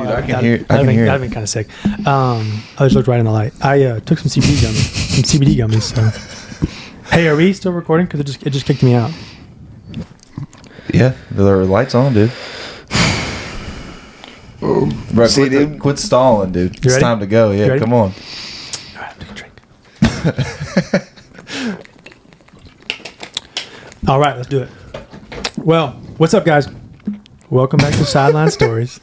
Dude, I can hear. That'd have been kind of sick. I just looked right in the light. I took some CBD gummies. So, hey, are we still recording? Because it just kicked me out. Yeah, there are lights on, dude. Bro, quit stalling, dude. It's time to go. Yeah, come on. All right, take a drink. All right, let's do it. Well, what's up, guys? Welcome back to Sideline Stories.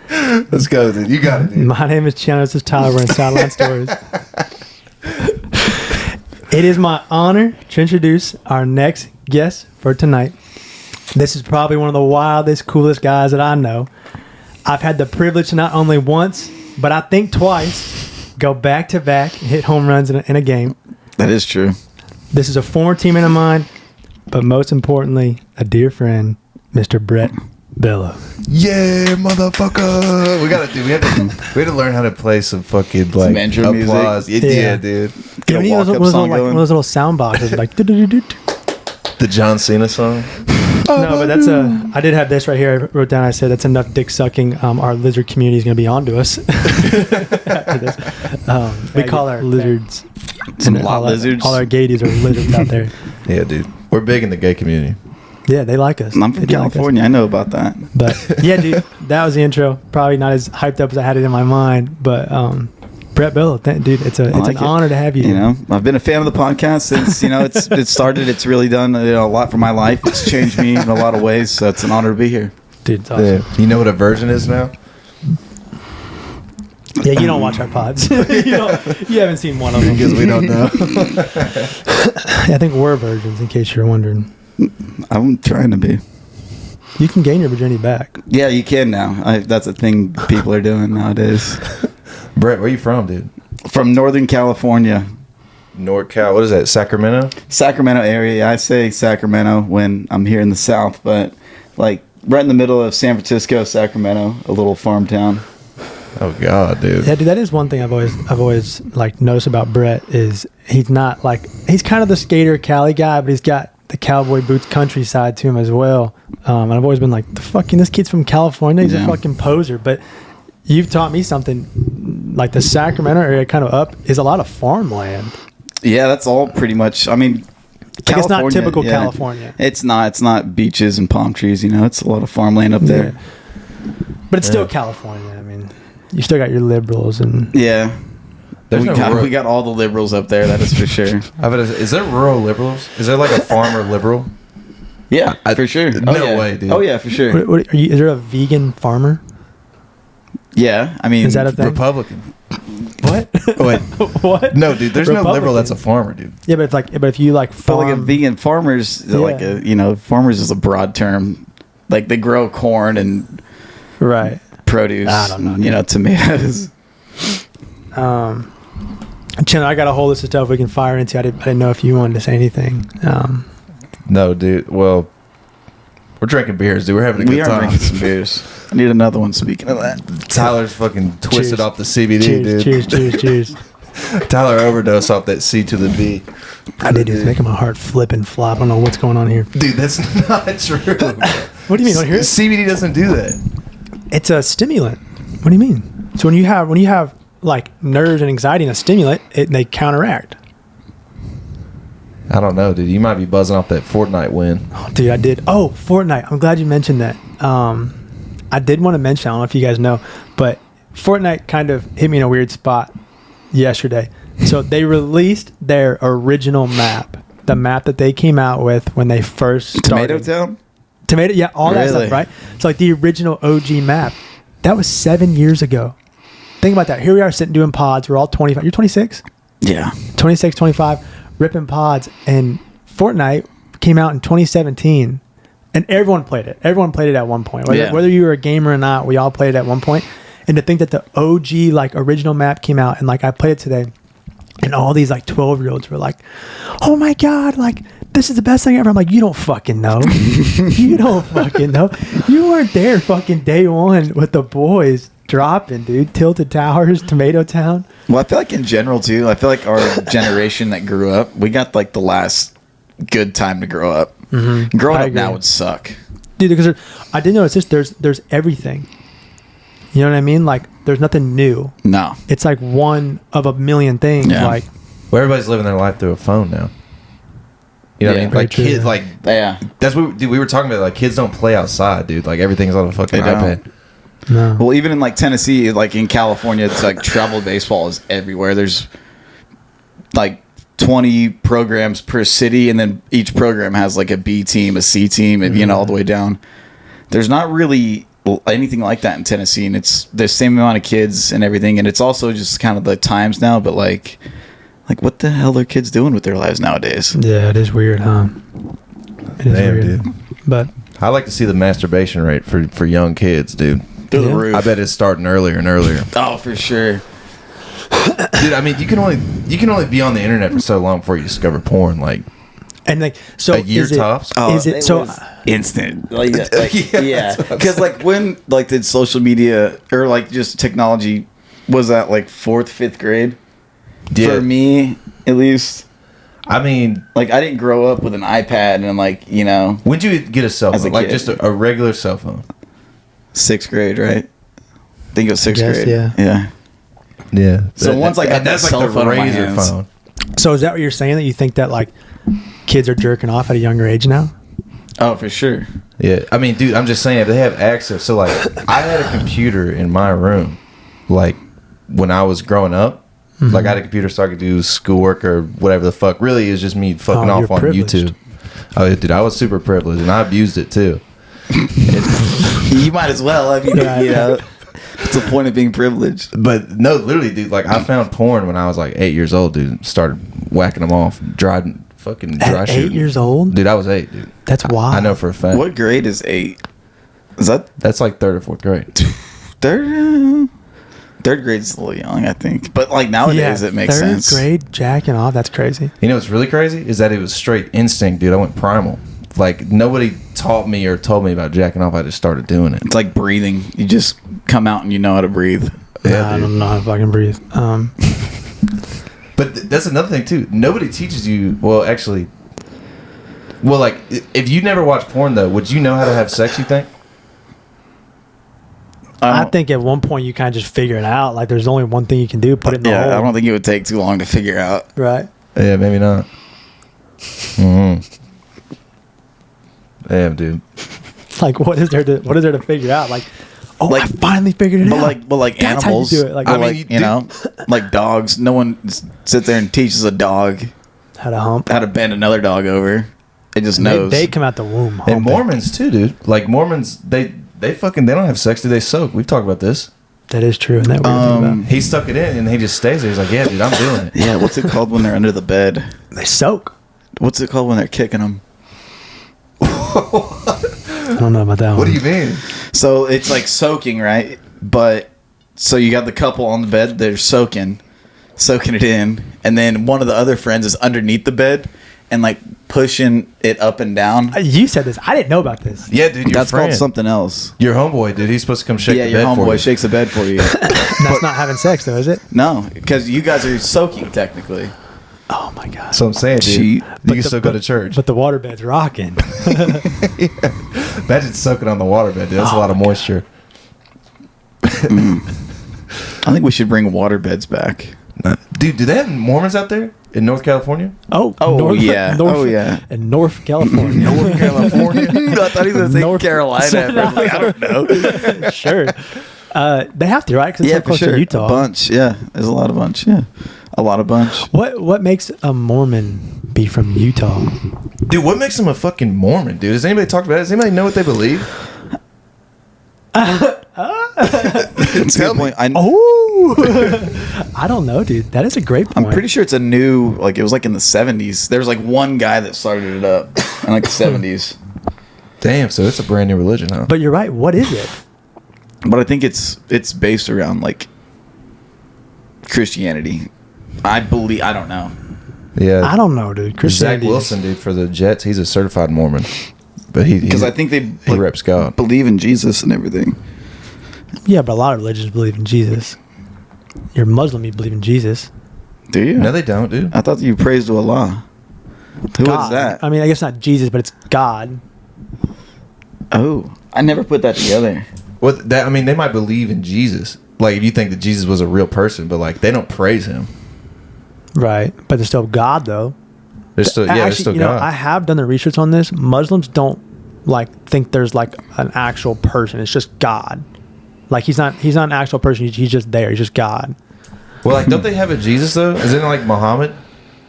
Let's go, dude. You got it, dude. My name is Chandler. This is Tyler. We're in Sideline Stories. It is my honor to introduce our next guest for tonight. This is probably one of the wildest, coolest guys that I know. I've had the privilege to not only once, but I think twice, go back-to-back, hit home runs in a game. That is true. This is a former teammate of mine, but most importantly, a dear friend, Mr. Brett Bello. Yeah, motherfucker. We had to learn how to play some fucking like applause. Music. Yeah, dude. Yeah, one of those little sound boxes, like the John Cena song. No, but I did have this right here. I wrote down. I said that's enough dick sucking. Our lizard community is going to be on to us after this. We call our lizards some lot lizards. All our gaydies are lizards out there. Yeah, dude. We're big in the gay community. Yeah, they like us. I'm from California. I know about that. But yeah, dude, that was the intro. Probably not as hyped up as I had it in my mind, but Brett Bello, dude, it's an honor to have you. You know, I've been a fan of the podcast since it started. It's really done a lot for my life. It's changed me in a lot of ways, so it's an honor to be here. Dude, it's awesome. Yeah. You know what a virgin is now? Yeah, you don't watch our pods. You haven't seen one of them because we don't know. I think we're virgins, in case you're wondering. I'm trying to be. You can gain your virginity back. Yeah, you can now. That's a thing people are doing nowadays. Brett, where you from, dude? From Northern California. NorCal. What is that? Sacramento? Sacramento area. I say Sacramento when I'm here in the South, but like right in the middle of San Francisco, Sacramento, a little farm town. Oh God, dude. Yeah, dude. That is one thing I've always like noticed about Brett is he's not like he's kind of the skater Cali guy, but he's got the cowboy boots countryside to him as well. And I've always been like, this kid's from California. He's a fucking poser, but. You've taught me something like the Sacramento area kind of up is a lot of farmland. Yeah, that's all pretty much. I mean, like it's not typical California. It's not beaches and palm trees, it's a lot of farmland up there. Yeah. But it's still California. I mean, you still got your liberals and yeah. We got all the liberals up there, that is for sure. Is there rural liberals? Is there like a farmer liberal? Yeah, for sure. No way, dude. Oh yeah, for sure. Is there a vegan farmer? Yeah, I mean, is that a thing? Republican. What? Wait, what? No, dude. There's no liberal that's a farmer, dude. Yeah, but if you like farm, like a vegan farmers, farmers is a broad term. Like they grow corn and produce. I don't know. Tomatoes. Chandler, I got a whole list of stuff we can fire into. I didn't know if you wanted to say anything. No, dude. Well, we're drinking beers, dude. We're having a good time. We are drinking some beers. I need another one, speaking of that. Tyler's fucking twisted off the CBD, dude. Cheers. Tyler overdosed off that C to the B. I did, dude. It's making my heart flip and flop. I don't know what's going on here. Dude, that's not true. What do you mean? Don't hear it? CBD doesn't do that. It's a stimulant. What do you mean? So when you have like nerves and anxiety and a stimulant, they counteract. I don't know, dude. You might be buzzing off that Fortnite win. Oh, dude, I did. Oh, Fortnite. I'm glad you mentioned that. I did want to mention, I don't know if you guys know, but Fortnite kind of hit me in a weird spot yesterday. So they released their original map, the map that they came out with when they first started. Town? Yeah, all that stuff, right? So like the original OG map, that was 7 years ago. Think about that. Here we are sitting doing pods. We're all 25. You're 26? Yeah. 26, 25, ripping pods. And Fortnite came out in 2017. And everyone played it. Everyone played it at one point. Whether you were a gamer or not, we all played it at one point. And to think that the OG, like, original map came out, and, like, I played it today, and all these, like, 12-year-olds were like, oh, my God, like, this is the best thing ever. I'm like, you don't fucking know. You don't fucking know. You weren't there fucking day one with the boys dropping, dude. Tilted Towers, Tomato Town. Well, I feel like in general, too, I feel like our generation that grew up, we got, like, the last good time to grow up. Growing up now would suck, dude. Because I did notice this. There's everything. You know what I mean? Like, there's nothing new. No. It's like one of a million things. Yeah. Like, well, everybody's living their life through a phone now. You know what I mean? Like kids, like that's what we were talking about. Like kids don't play outside, dude. Like everything's on a fucking iPad. No. Well, even in like Tennessee, like in California, it's like travel baseball is everywhere. There's like 20 programs per city, and then each program has like a B team, a C team, and all the way down. There's not really anything like that in Tennessee, and it's the same amount of kids and everything, and it's also just kind of the times now. But like what the hell are kids doing with their lives nowadays? Yeah, it is weird, huh? It is weird. Dude. But I like to see the masturbation rate for young kids, dude. Through the roof. I bet it's starting earlier and earlier. Oh, for sure. Dude, I mean, you can only be on the internet for so long before you discover porn. Like, and like, so a year tops. Is it so instant? Like yeah, because like when like did social media or like just technology was that like 4th, 5th grade? Yeah. For me, at least. I mean, like I didn't grow up with an iPad and like When'd you get a cell phone? Like just a regular cell phone? 6th grade, right? I think it was 6th grade. Yeah. So once I got that cell phone, Razor phone. So is that what you're saying? That you think that like kids are jerking off at a younger age now? Oh, for sure. Yeah. I mean, dude, I'm just saying they have access. So like, I had a computer in my room, like when I was growing up. Mm-hmm. Like I had a computer so I could do schoolwork or whatever the fuck. Really, it was just me fucking off on YouTube. Oh, dude, I was super privileged and I abused it too. You might as well. I mean, it's the point of being privileged. But no, literally, dude. Like I found porn when I was like 8 years old, dude. Started whacking them off, dry shooting. 8 years old, dude. I was 8, dude. That's wild. I know for a fact. What grade is 8? That's like 3rd or 4th grade. Third grade's a little young, I think. But like nowadays, it makes sense. 3rd grade jacking off. That's crazy. You know what's really crazy is that it was straight instinct, dude. I went primal. Like nobody taught me or told me about jacking off. I just started doing it. It's like breathing. You just come out and you know how to breathe. Yeah, I don't know how to fucking breathe. But that's another thing too. Nobody teaches you. Well, actually, like if you never watched porn though, would you know how to have sex? You think? I think at one point you kind of just figure it out. Like there's only one thing you can do: put it in the hole. I don't think it would take too long to figure out. Right? Yeah, maybe not. Damn, dude. Like, what is there to figure out? Like, I finally figured it out. But like that's animals, how you do it. Like, I mean, you know, like dogs. No one sits there and teaches a dog how to hump, how to bend another dog over. It just knows. They come out the womb. Humping. And Mormons too, dude. Like Mormons, they don't have sex. Do they soak? We've talked about this. That is true. And that weird he stuck it in and he just stays there. He's like, yeah, dude, I'm doing it. Yeah. What's it called when they're under the bed? They soak. What's it called when they're kicking them? I don't know about that one. What do you mean? So it's like soaking, right? But so you got the couple on the bed, they're soaking it in, and then one of the other friends is underneath the bed and like pushing it up and down. You said this. I didn't know about this. Yeah, dude, that's called something else. Your homeboy, dude, he's supposed to come shake the bed for you. Yeah, your homeboy shakes the bed for you. That's not having sex, though, is it? No, because you guys are soaking technically. Oh my god! So I'm saying, dude, you can still go to church, but the waterbed's rocking. Yeah. Imagine soaking on the waterbed, dude. That's a lot of moisture. I think we should bring waterbeds back. Dude, do they have Mormons out there in North California? Yeah. In North California. North California. I thought he was going to say Carolina. I don't know. Sure. They have to, right? Because it's so close to Utah. A bunch. Yeah. There's a lot of bunch. Yeah. A lot of bunch. What makes a Mormon be from Utah? Dude, what makes them a fucking Mormon, dude? Has anybody talked about it? Does anybody know what they believe? Tell me. I don't know, dude. That is a great point. I'm pretty sure it's a new, like it was like in the 70s. There was like one guy that started it up in like the 70s. Damn, so it's a brand new religion, huh? But you're right. What is it? But I think it's based around like Christianity. I don't know. Yeah. I don't know, dude. Zach Wilson, dude, for the Jets, he's a certified Mormon. But because I think he reps God. Believe in Jesus and everything. Yeah, but a lot of religions believe in Jesus. You're Muslim, you believe in Jesus. Do you? No, they don't, dude. I thought you praised to Allah. Who is that? I mean, I guess not Jesus, but it's God. Oh, I never put that together. Well, that I mean, they might believe in Jesus. Like, if you think that Jesus was a real person, but like they don't praise him. Right, but they're still God though. They're still they're still God. I have done the research on this. Muslims don't like think there's like an actual person. It's just God. Like he's not an actual person. He's just there. He's just God. Well, like, don't they have a Jesus though? Isn't it like Muhammad?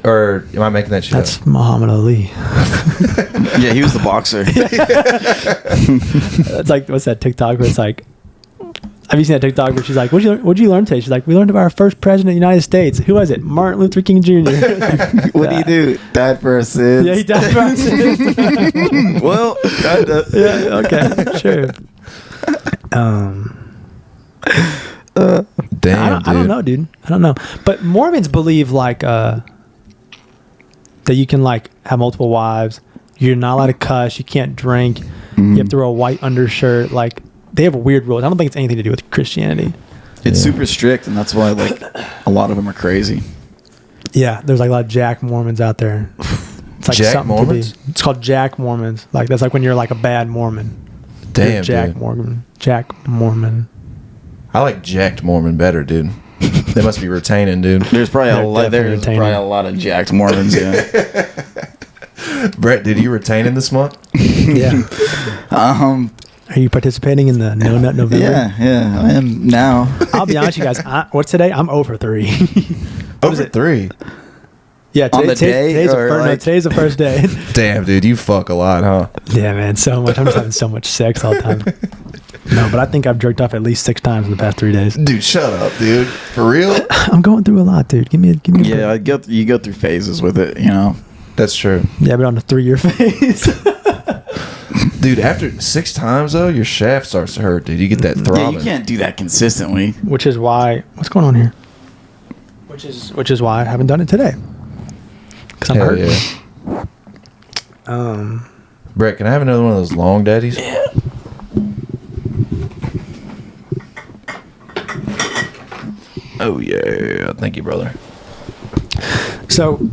Or am I making that shit That's up? Muhammad Ali. Yeah, he was the boxer. It's like, what's that TikTok where it's like, have you seen that TikTok where she's like, what'd you learn today? She's like, we learned about our first president of the United States. Who was it? Martin Luther King Jr. What do you do? Died for our sins. Yeah, he died for our sins. Well, kinda. Yeah, okay, sure. Damn, I don't know, dude. I don't know. But Mormons believe like that you can like have multiple wives. You're not allowed to cuss. You can't drink. You have to wear a white undershirt. Like, they have weird rules. I don't think it's anything to do with Christianity. It's super strict, and that's why like a lot of them are crazy. Yeah, there's like a lot of Jack Mormons out there. It's like Jack something Mormons? It's called Jack Mormons. Like, that's like when you're like a bad Mormon. Damn, You're Jack dude. Mormon. Jack Mormon. I like jacked Mormon better, dude. They must be retaining, dude. There's probably They're definitely retaining. a lot of jacked Mormons. Yeah. Brett, did you retain in this month? Yeah. Are you participating in the No Nut November? Yeah, I am now. I'll be honest with you guys. What's today? I'm over 3. Over 3. Yeah, On the day, today's, or like- today's the first day. Damn, dude, you fuck a lot, huh? Yeah, man, so much. I'm just having so much sex all the time. No, but I think I've jerked off at least 6 times in the past 3 days. Dude, shut up, dude. For real? I'm going through a lot, dude. Give me a Yeah, you go through phases with it, you know. That's true. Yeah, but on the 3-year phase. Dude, after 6 times, though, your shaft starts to hurt, dude. You get that Yeah, throbbing. you can't do that consistently. Which is why, what's going on here? Which is why I haven't done it today. Because I'm Hell hurt. yeah. Brett, can I have another one of those long daddies? Yeah. Oh, yeah. Thank you, brother. So,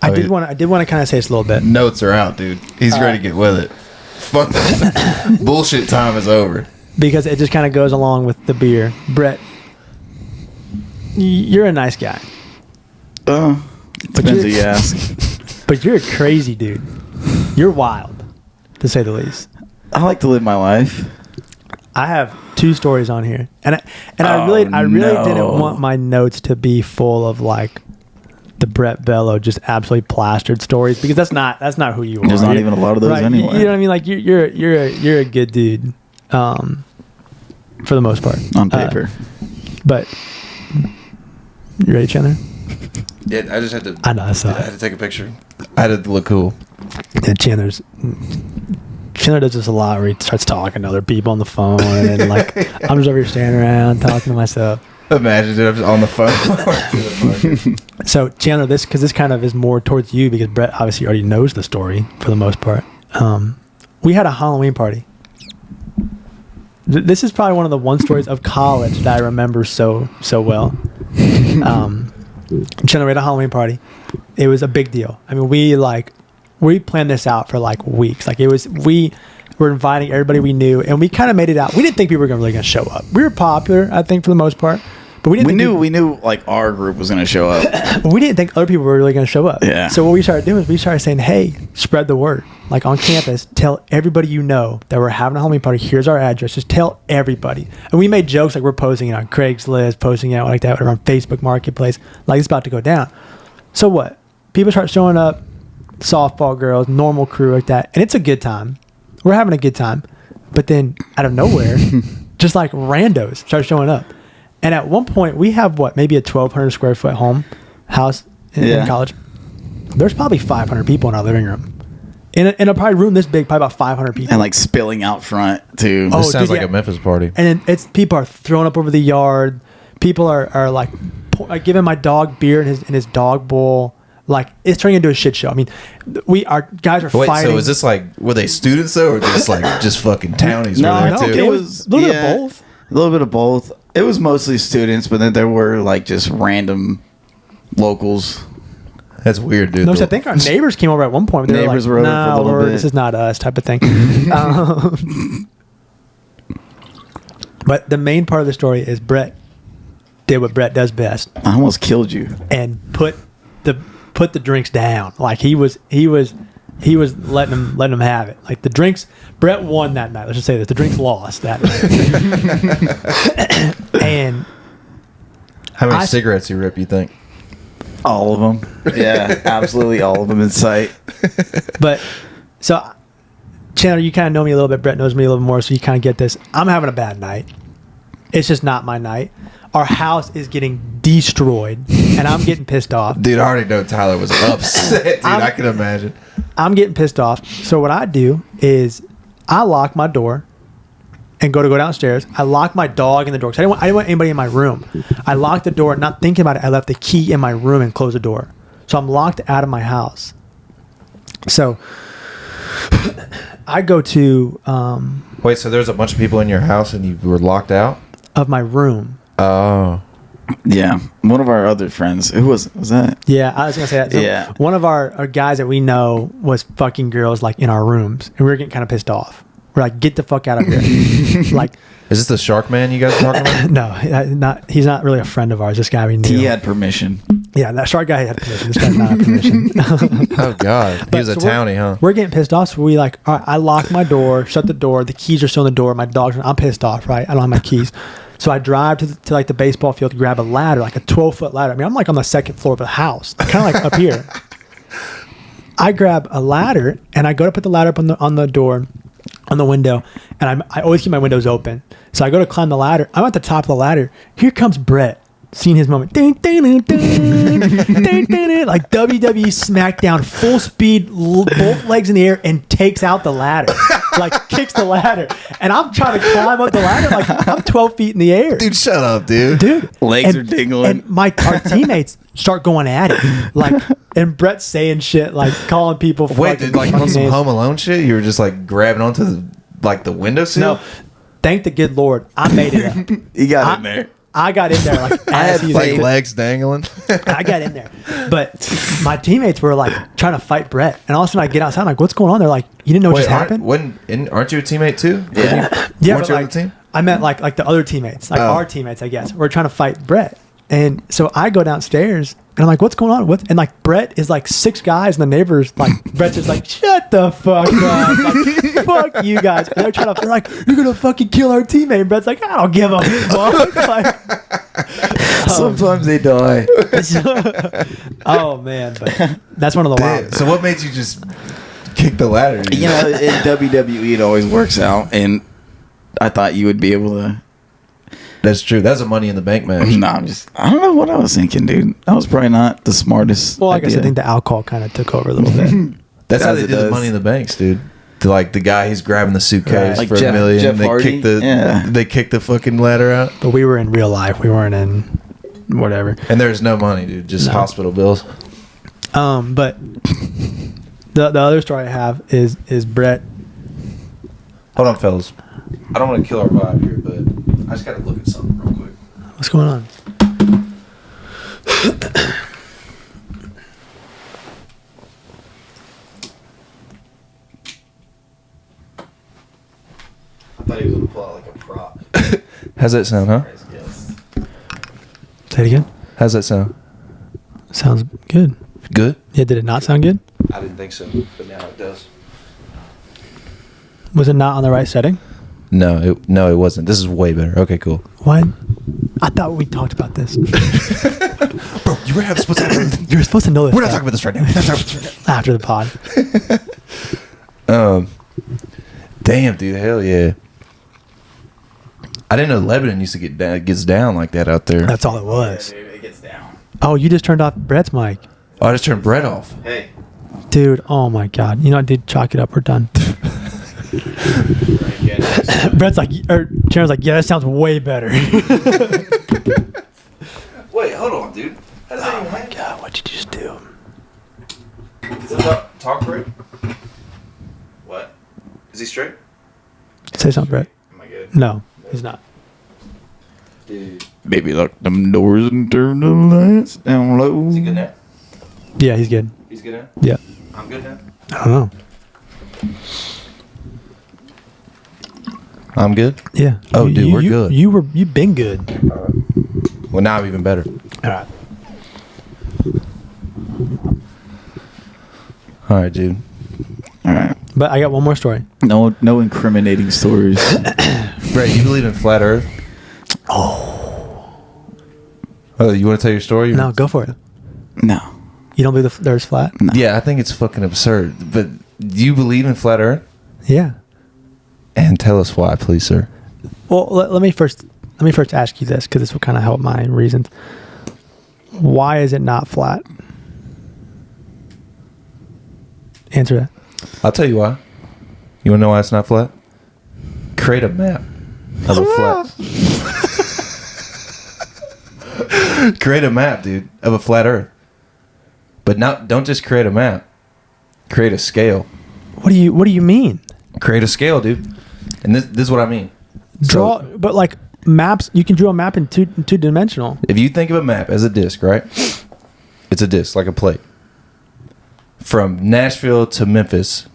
I did want to kind of say this a little bit. Notes are out, dude. He's ready to get with it. Fuck that. Bullshit time is over. Because it just kind of goes along with the beer. Brett, you're a nice guy. Depends who you ask. But you're a crazy dude. You're wild, to say the least. I like to live my life. I have 2 stories on here, and I really didn't want my notes to be full of like the Brett Bello just absolutely plastered stories, because that's not who you are. There's not even a lot of those anyway. You know what I mean? Like you're a good dude, for the most part On paper. But you ready, Chandler? Yeah, I just had to. I know. I saw I had to take a picture. I had to look cool. Yeah, Chandler does this a lot where he starts talking to other people on the phone, and like I'm just over here standing around talking to myself. Imagine it. I'm just on the phone. So Chandler, this kind of is more towards you, because Brett obviously already knows the story for the most part. We had a Halloween party. This is probably one of the one stories of college that I remember so well. Chandler, we had a Halloween party. It was a big deal. I mean, we planned this out for like weeks. Like, we were inviting everybody we knew, and we kind of made it out. We didn't think people were really going to show up. We were popular, I think, for the most part, but we knew like our group was going to show up. we didn't think other people were really going to show up. Yeah. So what we started doing is we started saying, hey, spread the word. Like, on campus, tell everybody you know that we're having a Halloween party. Here's our address. Just tell everybody. And we made jokes like we're posting it on Craigslist, posting it out like that, or on Facebook Marketplace. Like, it's about to go down. So what? People start showing up, softball girls, normal crew like that. And it's a good time. We're having a good time. But then out of nowhere, just like randos start showing up. And at one point, we have maybe a 1,200 square foot house in college. There's probably 500 people in our living room. In a probably room this big, probably about 500 people. And like spilling out front too. This sounds like a Memphis party. And it's people are throwing up over the yard. People are like giving my dog beer in his dog bowl. Like, it's turning into a shit show. I mean, our guys are fighting. So is this like, were they students though, or just like just fucking townies? No, too? it was a little bit of both. A little bit of both. It was mostly students, but then there were like just random locals. That's weird, dude. No, so I think our neighbors came over at one point. They Neighbors were like, over for a little bit. this is not us type of thing. But the main part of the story is Brett did what Brett does best I almost killed you. and put the drinks down. Like he was letting them have it. Like the drinks, Brett won that night. Let's just say this: the drinks lost that night. And How many cigarettes you rip? You think? All of them. Yeah, absolutely all of them in sight. but so Chandler, you kind of know me a little bit. Brett knows me a little more, so you kind of get this. I'm having a bad night. It's just not my night. Our house is getting destroyed, and I'm getting pissed off. Dude, I already know Tyler was upset. Dude, I can imagine. I'm getting pissed off. So what I do is I lock my door and go downstairs. I lock my dog in the door because I didn't want anybody in my room. I locked the door, not thinking about it. I left the key in my room and closed the door. So I'm locked out of my house. So I go to Wait, so there's a bunch of people in your house and you were locked out? of my room. Oh. Yeah, one of our other friends. Who was that? Yeah, I was gonna say that. So Yeah. one of our guys that we know was fucking girls like in our rooms, and we were getting kind of pissed off. We're like, get the fuck out of here! Like, Is this the Shark Man you guys are talking about? no, he's not really a friend of ours. This guy we knew. He had permission. Yeah, that shark guy had permission. This guy's not had permission. Oh, God. He was a townie, huh? We're getting pissed off, so we like, all right, I lock my door, shut the door. The keys are still in the door. My dog's, I'm pissed off, right? I don't have my keys. So I drive to like the baseball field to grab a ladder, like a 12-foot ladder. I mean, I'm like on the second floor of the house, kind of like up here. I grab a ladder and I go to put the ladder up on the door, on the window, and I always keep my windows open. So I go to climb the ladder. I'm at the top of the ladder. Here comes Brett. Seen his moment. Dun, dun, dun, dun, dun, dun, like WWE SmackDown, full speed, both legs in the air, and takes out the ladder. Like kicks the ladder. And I'm trying to climb up the ladder. Like I'm 12 feet in the air. Dude, shut up, dude. Legs are dingling. And our teammates start going at it. Like, and Brett's saying shit, like calling people. Wait, dude, like on some names. Home Alone shit? You were just like grabbing onto the windowsill? No, thank the good Lord, I made it up. He got in there. I got in there like I as had he Like was- legs dangling? I got in there, but my teammates were like trying to fight Brett, and all of a sudden I get outside. I'm like, "What's going on?" They're like, "You didn't know what just happened?" Aren't you a teammate too? Yeah. Yeah, Weren't but you on like, the team? I meant like the other teammates, like Oh. our teammates, I guess. We're trying to fight Brett, and so I go downstairs, and I'm like, "What's going on?" And like Brett is like 6 guys, and the neighbors like Brett's just like, "Shut the fuck up, like, fuck you guys." And they're like, "You're gonna fucking kill our teammate." And Brett's like, "I don't give a fuck." Like, Sometimes they die. oh man, but that's one of the Damn. wild. So what made you just kick the ladder? You know, in WWE it always works out, and I thought you would be able to. That's true. That's a Money in the Bank match. No, I don't know what I was thinking, dude. That was probably not the smartest. Well, I guess I idea. think the alcohol kind of took over a little bit. That's how As they it did the does. Money in the Banks, dude. Like the guy, he's grabbing the suitcase Right. Like for Jeff- $1 million. Jeff They Hardy? Yeah. kick the fucking ladder out, But we were in real life. We weren't in whatever. and there's no money, dude. Just No. hospital bills. But the other story I have is Brett. Hold on, fellas. I don't want to kill our vibe here, but I just got to look at something real quick. What's going on? I thought he was gonna pull out like a prop. How's that sound, huh? Say it again. How's that sound? Sounds good. Good. Yeah, did it not sound good? I didn't think so, but now it does. Was it not on the right setting? No, it wasn't. This is way better. Okay, cool. What? I thought we talked about this. Bro, you were having what's happening? You're supposed to know this. We're not talking about this right now. We're not talking about this right After the pod. now. Damn, dude, hell yeah. I didn't know Lebanon used to gets down like that out there. That's all it was. It gets down. Oh, you just turned off Brett's mic. Oh, I just turned Brett off. Hey. Dude, oh my God. You know, I did chalk it up. We're done. Brett's like, or Sharon's like, yeah, that sounds way better. Wait, hold on, dude. How does that even happen? God, what did you just do? Is it talk Brett? What? Is he straight? Say something, Brett. Am I good? No, he's not. Dude. Baby, lock them doors and turn the lights down low. Is he good now? Yeah, he's good. He's good now? Yeah. I'm good now? I don't know. I'm good. Yeah. Oh, dude, we're good. You've been good. Well, now I'm even better. All right. All right, dude. All right. But I got one more story. No incriminating stories. Brett, you believe in flat Earth? Oh, you want to tell your story? No, go for it. No. You don't believe the Earth's flat? No. Yeah, I think it's fucking absurd. But do you believe in flat Earth? Yeah. And tell us why, please, sir. Well, let me first ask you this, because this will kind of help my reasons. Why is it not flat? Answer that. I'll tell you why. You want to know why it's not flat? Create a map of a flat. Create a map, dude, of a flat Earth. But don't just create a map. Create a scale. What do you mean? Create a scale, dude. And this is what I mean. But like maps, you can draw a map in two-dimensional. If you think of a map as a disc, right? It's a disc, like a plate. From Nashville to Memphis,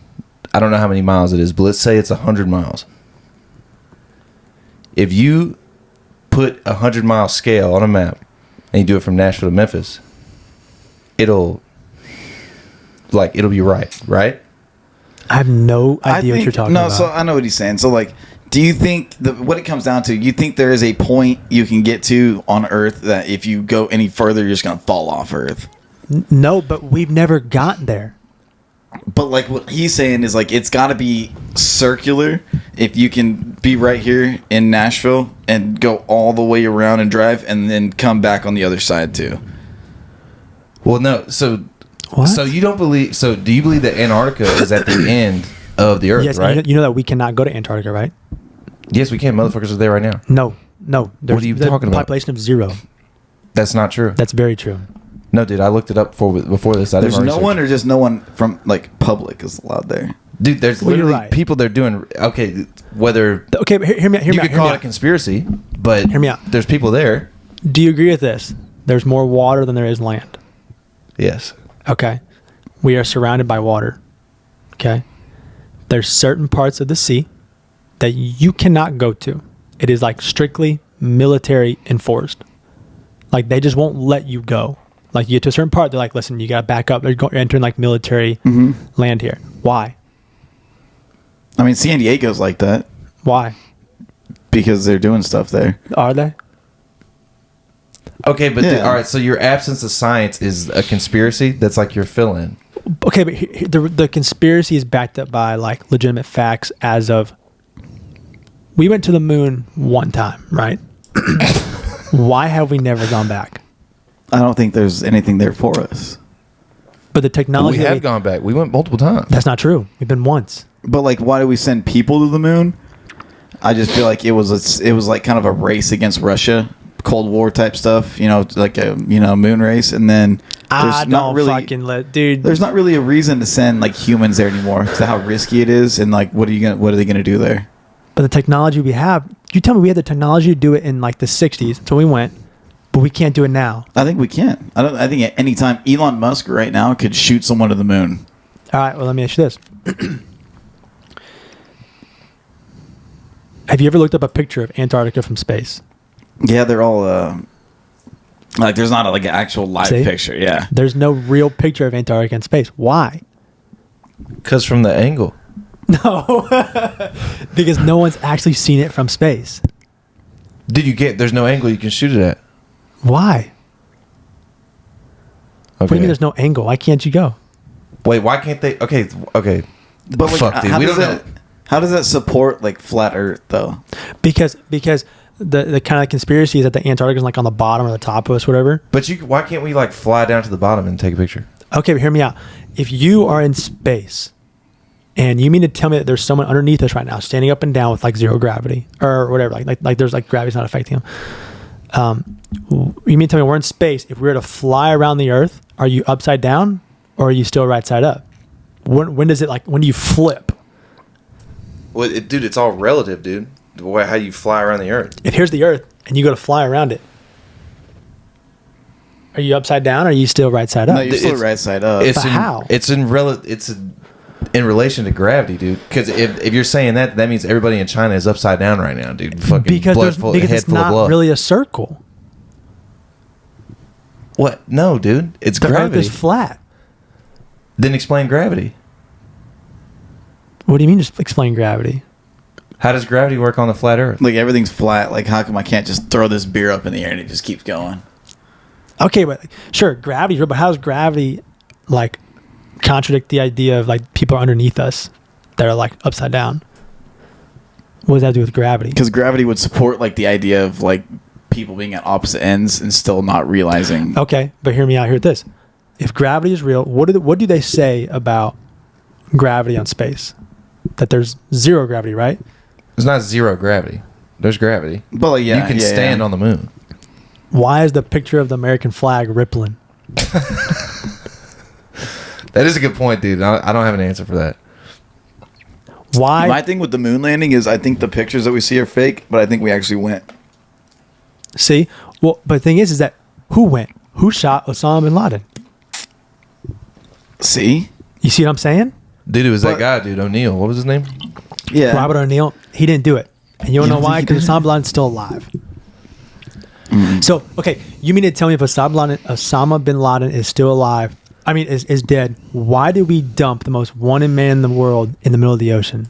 I don't know how many miles it is, but let's say it's 100 miles. If you put a 100-mile scale on a map and you do it from Nashville to Memphis, it'll be right? I have no idea what you're talking about. No, so I know what he's saying. So, like, do you think what it comes down to? You think there is a point you can get to on Earth that if you go any further, you're just gonna fall off Earth? No, but we've never gotten there. But like what he's saying is like it's got to be circular. If you can be right here in Nashville and go all the way around and drive, and then come back on the other side too. Well, no. So, what? So you don't believe? So do you believe that Antarctica is at the end of the Earth? Yes, right? You know that we cannot go to Antarctica, right? Yes, we can. Motherfuckers are there right now. No. What are you talking about? Population of 0. That's not true. That's very true. No, dude, I looked it up before this. There's no one, or just no one from like public is allowed there. Dude, there's Well, you're literally right. people they're doing. Okay, whether Okay, but hear me out. you could call it a conspiracy, but Hear me out. there's people there. Do you agree with this? There's more water than there is land. Yes. Okay. We are surrounded by water. Okay. There's certain parts of the sea that you cannot go to. It is like strictly military enforced. Like they just won't let you go. Like you get to a certain part, they're like, listen, you got to back up. You're entering like military land here. Why? I mean, San Diego's like that Why? because they're doing stuff there. Are they? Okay, but Yeah. all right. So your absence of science is a conspiracy. That's like your fill-in. Okay, but the conspiracy is backed up by like legitimate facts as of we went to the moon one time, right? Why have we never gone back? I don't think there's anything there for us. But the technology We have gone back. We went multiple times. That's not true. We've been once. But like, why do we send people to the moon? I just feel like it was like kind of a race against Russia, Cold War type stuff. You know, like a moon race, and then there's not really dude. there's not really a reason to send like humans there anymore because of how risky it is, and like what are they gonna do there? But the technology we have, you tell me we had the technology to do it in like the 60s, so we went, but we can't do it now. I think we can. I think at any time Elon Musk right now could shoot someone to the moon. All right, well, let me ask you this. Have you ever looked up a picture of Antarctica from space? Yeah, they're all like there's not like an actual live See? picture. Yeah, There's no real picture of Antarctica in space. Why? Because from the angle. No, because no one's actually seen it from space. Dude, you can't. There's no angle you can shoot it at. Why? Okay. What do you mean there's no angle? Why can't you go? Wait, why can't they? Okay. but like, Fuck, dude. how We does don't know. that how does that support like flat Earth though? Because the kind of conspiracy is that the Antarctica is like on the bottom or the top of us, whatever. But why can't we like fly down to the bottom and take a picture? Okay, but hear me out. If you are in space and you mean to tell me that there's someone underneath us right now standing up and down with like zero gravity or whatever, like there's like gravity's not affecting them. You mean to tell me we're in space? If we were to fly around the Earth, are you upside down or are you still right side up? When does it when do you flip? Well, dude, it's all relative, dude. The way how you fly around the Earth. If here's the Earth and you go to fly around it, are you upside down or are you still right side up? No, you're still right side up. It's But how? It's in In relation to gravity, dude. Because if you're saying that means everybody in China is upside down right now, dude. Fucking because head it's full of not blood. really a circle. What? No, dude. It's The gravity. Earth is flat. Then explain gravity. What do you mean? Just explain gravity. How does gravity work on the flat Earth? Like everything's flat. Like how come I can't just throw this beer up in the air and it just keeps going? Okay, but sure, gravity's real, but how does gravity like contradict the idea of like people are underneath us that are like upside down? What does that do with gravity? Because gravity would support like the idea of like people being at opposite ends and still not realizing. Okay, but hear me out here with this. If gravity is real, what do they say about gravity on space? That there's zero gravity, right? It's not zero gravity. There's gravity. But like, yeah, you can stand on the moon. Why is the picture of the American flag rippling? That is a good point, dude. I don't have an answer for that. Why? My thing with the moon landing is I think the pictures that we see are fake, but I think we actually went. See? Well, but the thing is that who went? Who shot Osama bin Laden? See? You see what I'm saying? Dude, it was that guy, dude, O'Neill. What was his name? Yeah. Robert O'Neill, he didn't do it. And you don't know don't why? think he Because did? Osama bin Laden's still alive. So, okay, you mean to tell me if Osama bin Laden is still alive, I mean, is dead, why did we dump the most wanted man in the world in the middle of the ocean?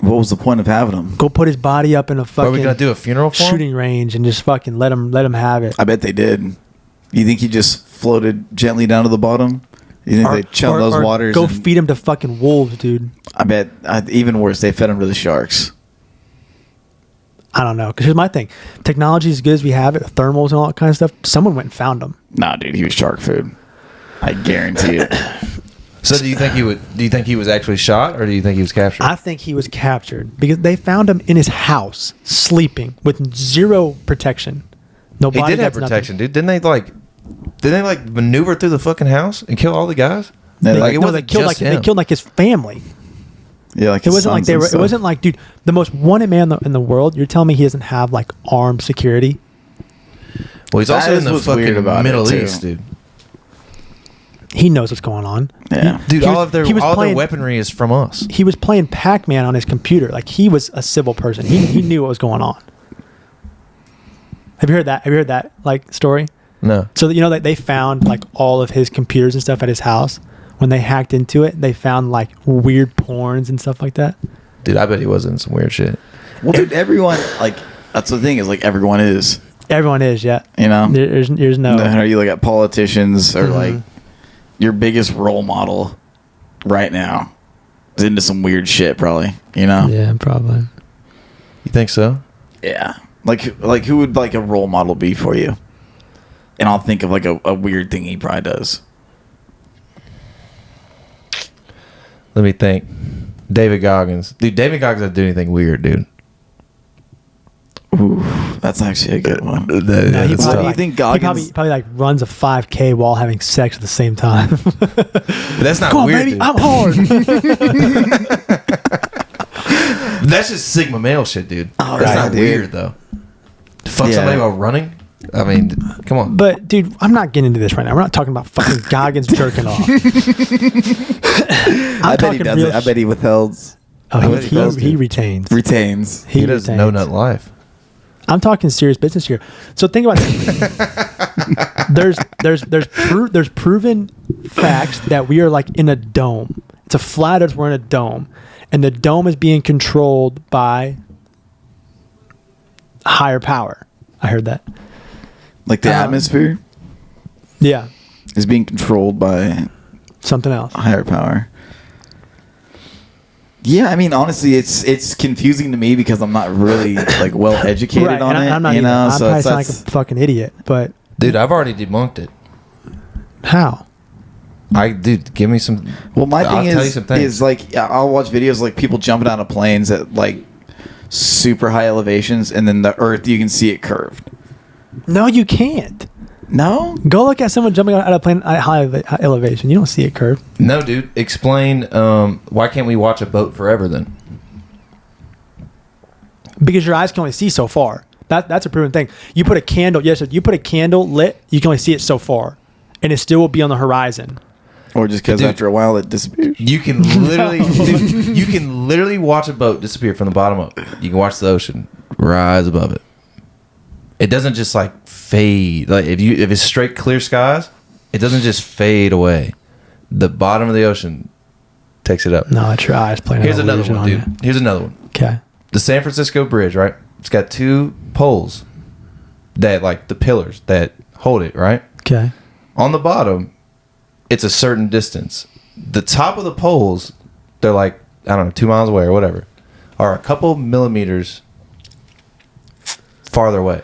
What was the point of having them? Go put his body up in a Are fucking we going to do a funeral for him? shooting range and just fucking let him have it. I bet they did. You think he just floated gently down to the bottom? You think they chilled those waters? Go and- feed him to fucking wolves, dude. I bet, even worse, they fed him to the sharks. I don't know. Because here's my thing. Technology as good as we have it, thermals and all that kind of stuff, someone went and found them. Nah, dude, he was shark food. I guarantee it. So do you think he was actually shot, or do you think he was captured? I think he was captured because they found him in his house, sleeping with zero protection. No He did have bodyguards, protection, dude. Didn't they like maneuver through the fucking house and kill all the guys? No, Nothing. Like, it They wasn't killed just they him. killed like his family. Yeah, like It wasn't like they were. It wasn't like, dude, the most wanted man in the world. You're telling me he doesn't have like armed security? Well, he's That also is in the what's weird fucking about it, Middle too. East, dude. He knows what's going on. Yeah. Dude, He all was- of their he was their playing- weaponry is from us. He was playing Pac-Man on his computer. Like he was a civil person. He knew what was going on. Have you heard that? Have you heard that like story? No. So you know that they found like all of his computers and stuff at his house. When they hacked into it, they found like weird porns and stuff like that. Dude, I bet he was in some weird shit. Well, dude, everyone, like, that's the thing is, like, everyone is, Everyone is, yeah. you know? There's no. How you look at politicians or, Mhm. like, your biggest role model right now is into some weird shit, probably, you know? Yeah, probably. You think so? Yeah. Like who would, like, a role model be for you? And I'll think of, like, a weird thing he probably does. Let me think. David Goggins. Dude, David Goggins doesn't do anything weird, dude. Ooh, that's actually a good one. No, he That's probably, tough. you think he Goggins- probably like runs a 5K while having sex at the same time. But that's not Come on, weird, baby, dude. I'm hard. That's just Sigma male shit, dude. Oh, That's right, not dude. weird, though. To fuck Yeah. somebody while running? I mean, come on. But dude, I'm not getting into this right now. We're not talking about fucking Goggins jerking off. I bet he does it. I bet he withheld. Oh, I bet he does, he dude. retains. Retains. He does retains. no nut life. I'm talking serious business here. So think about this. there's proven facts that we are like in a dome. It's a flat Earth. We're in a dome, and the dome is being controlled by higher power. I heard that. Like the atmosphere Yeah, is being controlled by something else. higher power. Yeah, I mean, honestly, it's confusing to me because I'm not really like well educated Right, on and it. I'm not you either. know, I'm so probably it's, sound like a fucking idiot. But Dude, I've already debunked it. how? Dude, give me some. well, my I'll thing tell you some things. is like I'll watch videos like people jumping out of planes at like super high elevations, and then the Earth you can see it curved. No, you can't. No, Go look at someone jumping out of a plane at high elevation. You don't see it curved. No, dude. Explain. Why can't we watch a boat forever then? Because your eyes can only see so far. That's a proven thing. You put a candle, you put a candle lit, you can only see it so far, and it still will be on the horizon. Or just because after a while it disappears. You can literally, dude, you can literally watch a boat disappear from the bottom up. You can watch the ocean rise above it. It doesn't just like fade. Like if it's straight clear skies, it doesn't just fade away. The bottom of the ocean takes it up. No, it's your eyes playing. Here's another one, dude. Here's another one. Okay. The San Francisco Bridge, right? It's got 2 poles that, like, the pillars that hold it, right? Okay. On the bottom, it's a certain distance. The top of the poles, they're like, I don't know, 2 miles away or whatever, are a couple millimeters farther away.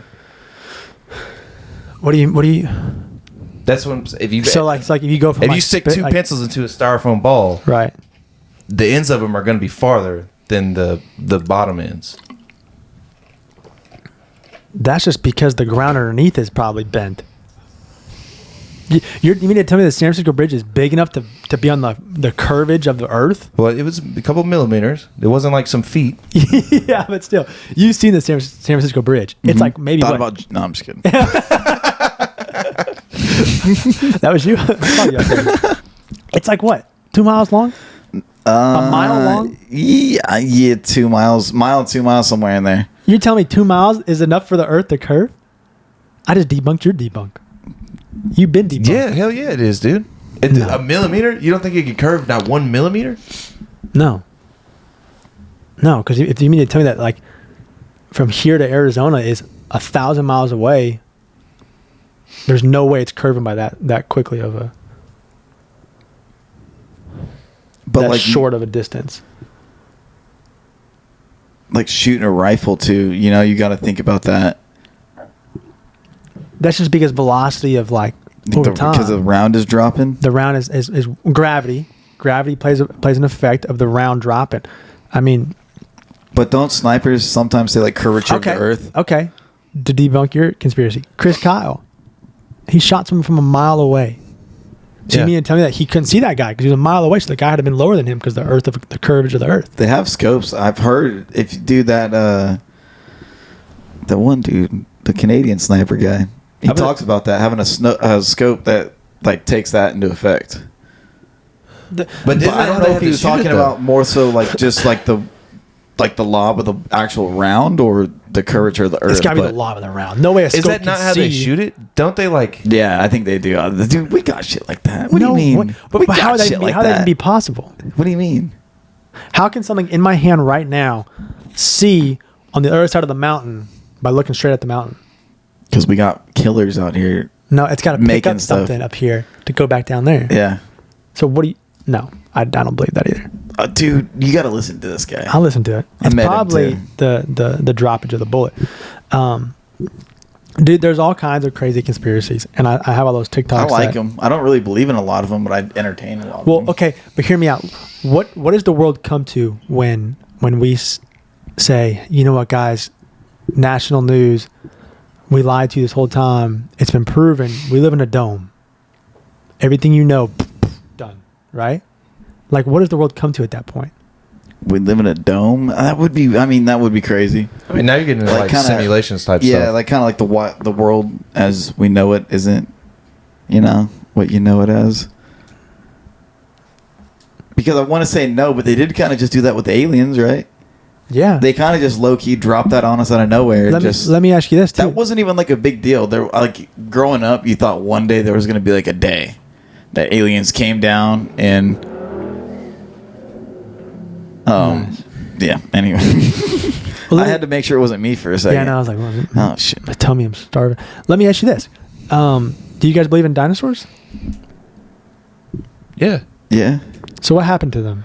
What do you? That's what if you. So like, it's like if you go from if you stick 2 pencils into a styrofoam ball, right? The ends of them are going to be farther than the bottom ends. That's just because the ground underneath is probably bent. You mean to tell me the San Francisco Bridge is big enough to be on the curvage of the Earth? Well, it was a couple millimeters. It wasn't like some feet. Yeah, but still, you've seen the San Francisco Bridge. It's like maybe no, I'm just kidding. That was you. It's like what? 2 miles long? A mile long? Yeah, 2 miles, 2 miles, somewhere in there. You're telling me 2 miles is enough for the Earth to curve? I just debunked your debunk. You've been debunked. Yeah, hell yeah, it is, dude. No. A millimeter? You don't think it could curve not 1 millimeter? No, because if you mean to tell me that like from here to Arizona is 1,000 miles away, there's no way it's curving by that quickly of a that like short of a distance. Like shooting a rifle too, you got to think about that. That's just because velocity of like over time. Because the round is dropping. The round is gravity. Gravity plays an effect of the round dropping. I mean, but don't snipers sometimes say like curvature of the Earth? Okay, to debunk your conspiracy, Chris Kyle, he shot someone from a mile away. So you mean to tell me that he couldn't see that guy because he was a mile away, so the guy had to been lower than him because the curvature of the Earth. They have scopes. I've heard if you do that, the one dude, the Canadian sniper guy, he talks about that having a scope that like takes that into effect. But I don't know if he was talking about more so like just like the lob of the actual round or the curvature of the Earth. It's got to be the lob of the round. No way a scope is that not how they shoot it? Don't they like? Yeah, I think they do. Dude, we got shit like that. What do you mean? But how would that be possible? What do you mean? How can something in my hand right now see on the other side of the mountain by looking straight at the mountain? Because we got killers out here. No, it's got to pick up something up here to go back down there. Yeah. So what do you? No, I don't believe that either. Dude, you got to listen to this guy. I'll listen to it. It's probably the droppage of the bullet. Dude, there's all kinds of crazy conspiracies, and I have all those TikToks. I like them. I don't really believe in a lot of them, but I entertain a lot of them. Well, okay, but hear me out. What does the world come to when we say, you know what, guys, national news, we lied to you this whole time. It's been proven. We live in a dome. Everything you know, done. Right? Like, what does the world come to at that point? We live in a dome? That would be crazy. I mean, now you're getting into like simulations type stuff. Yeah, like kind of like the world as we know it isn't, what you know it as. Because I want to say no, but they did kind of just do that with the aliens, right? Yeah. They kind of just low-key dropped that on us out of nowhere. Let me ask you this, too. That wasn't even like a big deal. There, like, growing up, you thought one day there was going to be like a day that aliens came down and... Yeah, anyway. I had to make sure it wasn't me for a second. Yeah, no, I was like, oh, shit. Tell me I'm starving. Let me ask you this. Do you guys believe in dinosaurs? Yeah. Yeah. So what happened to them?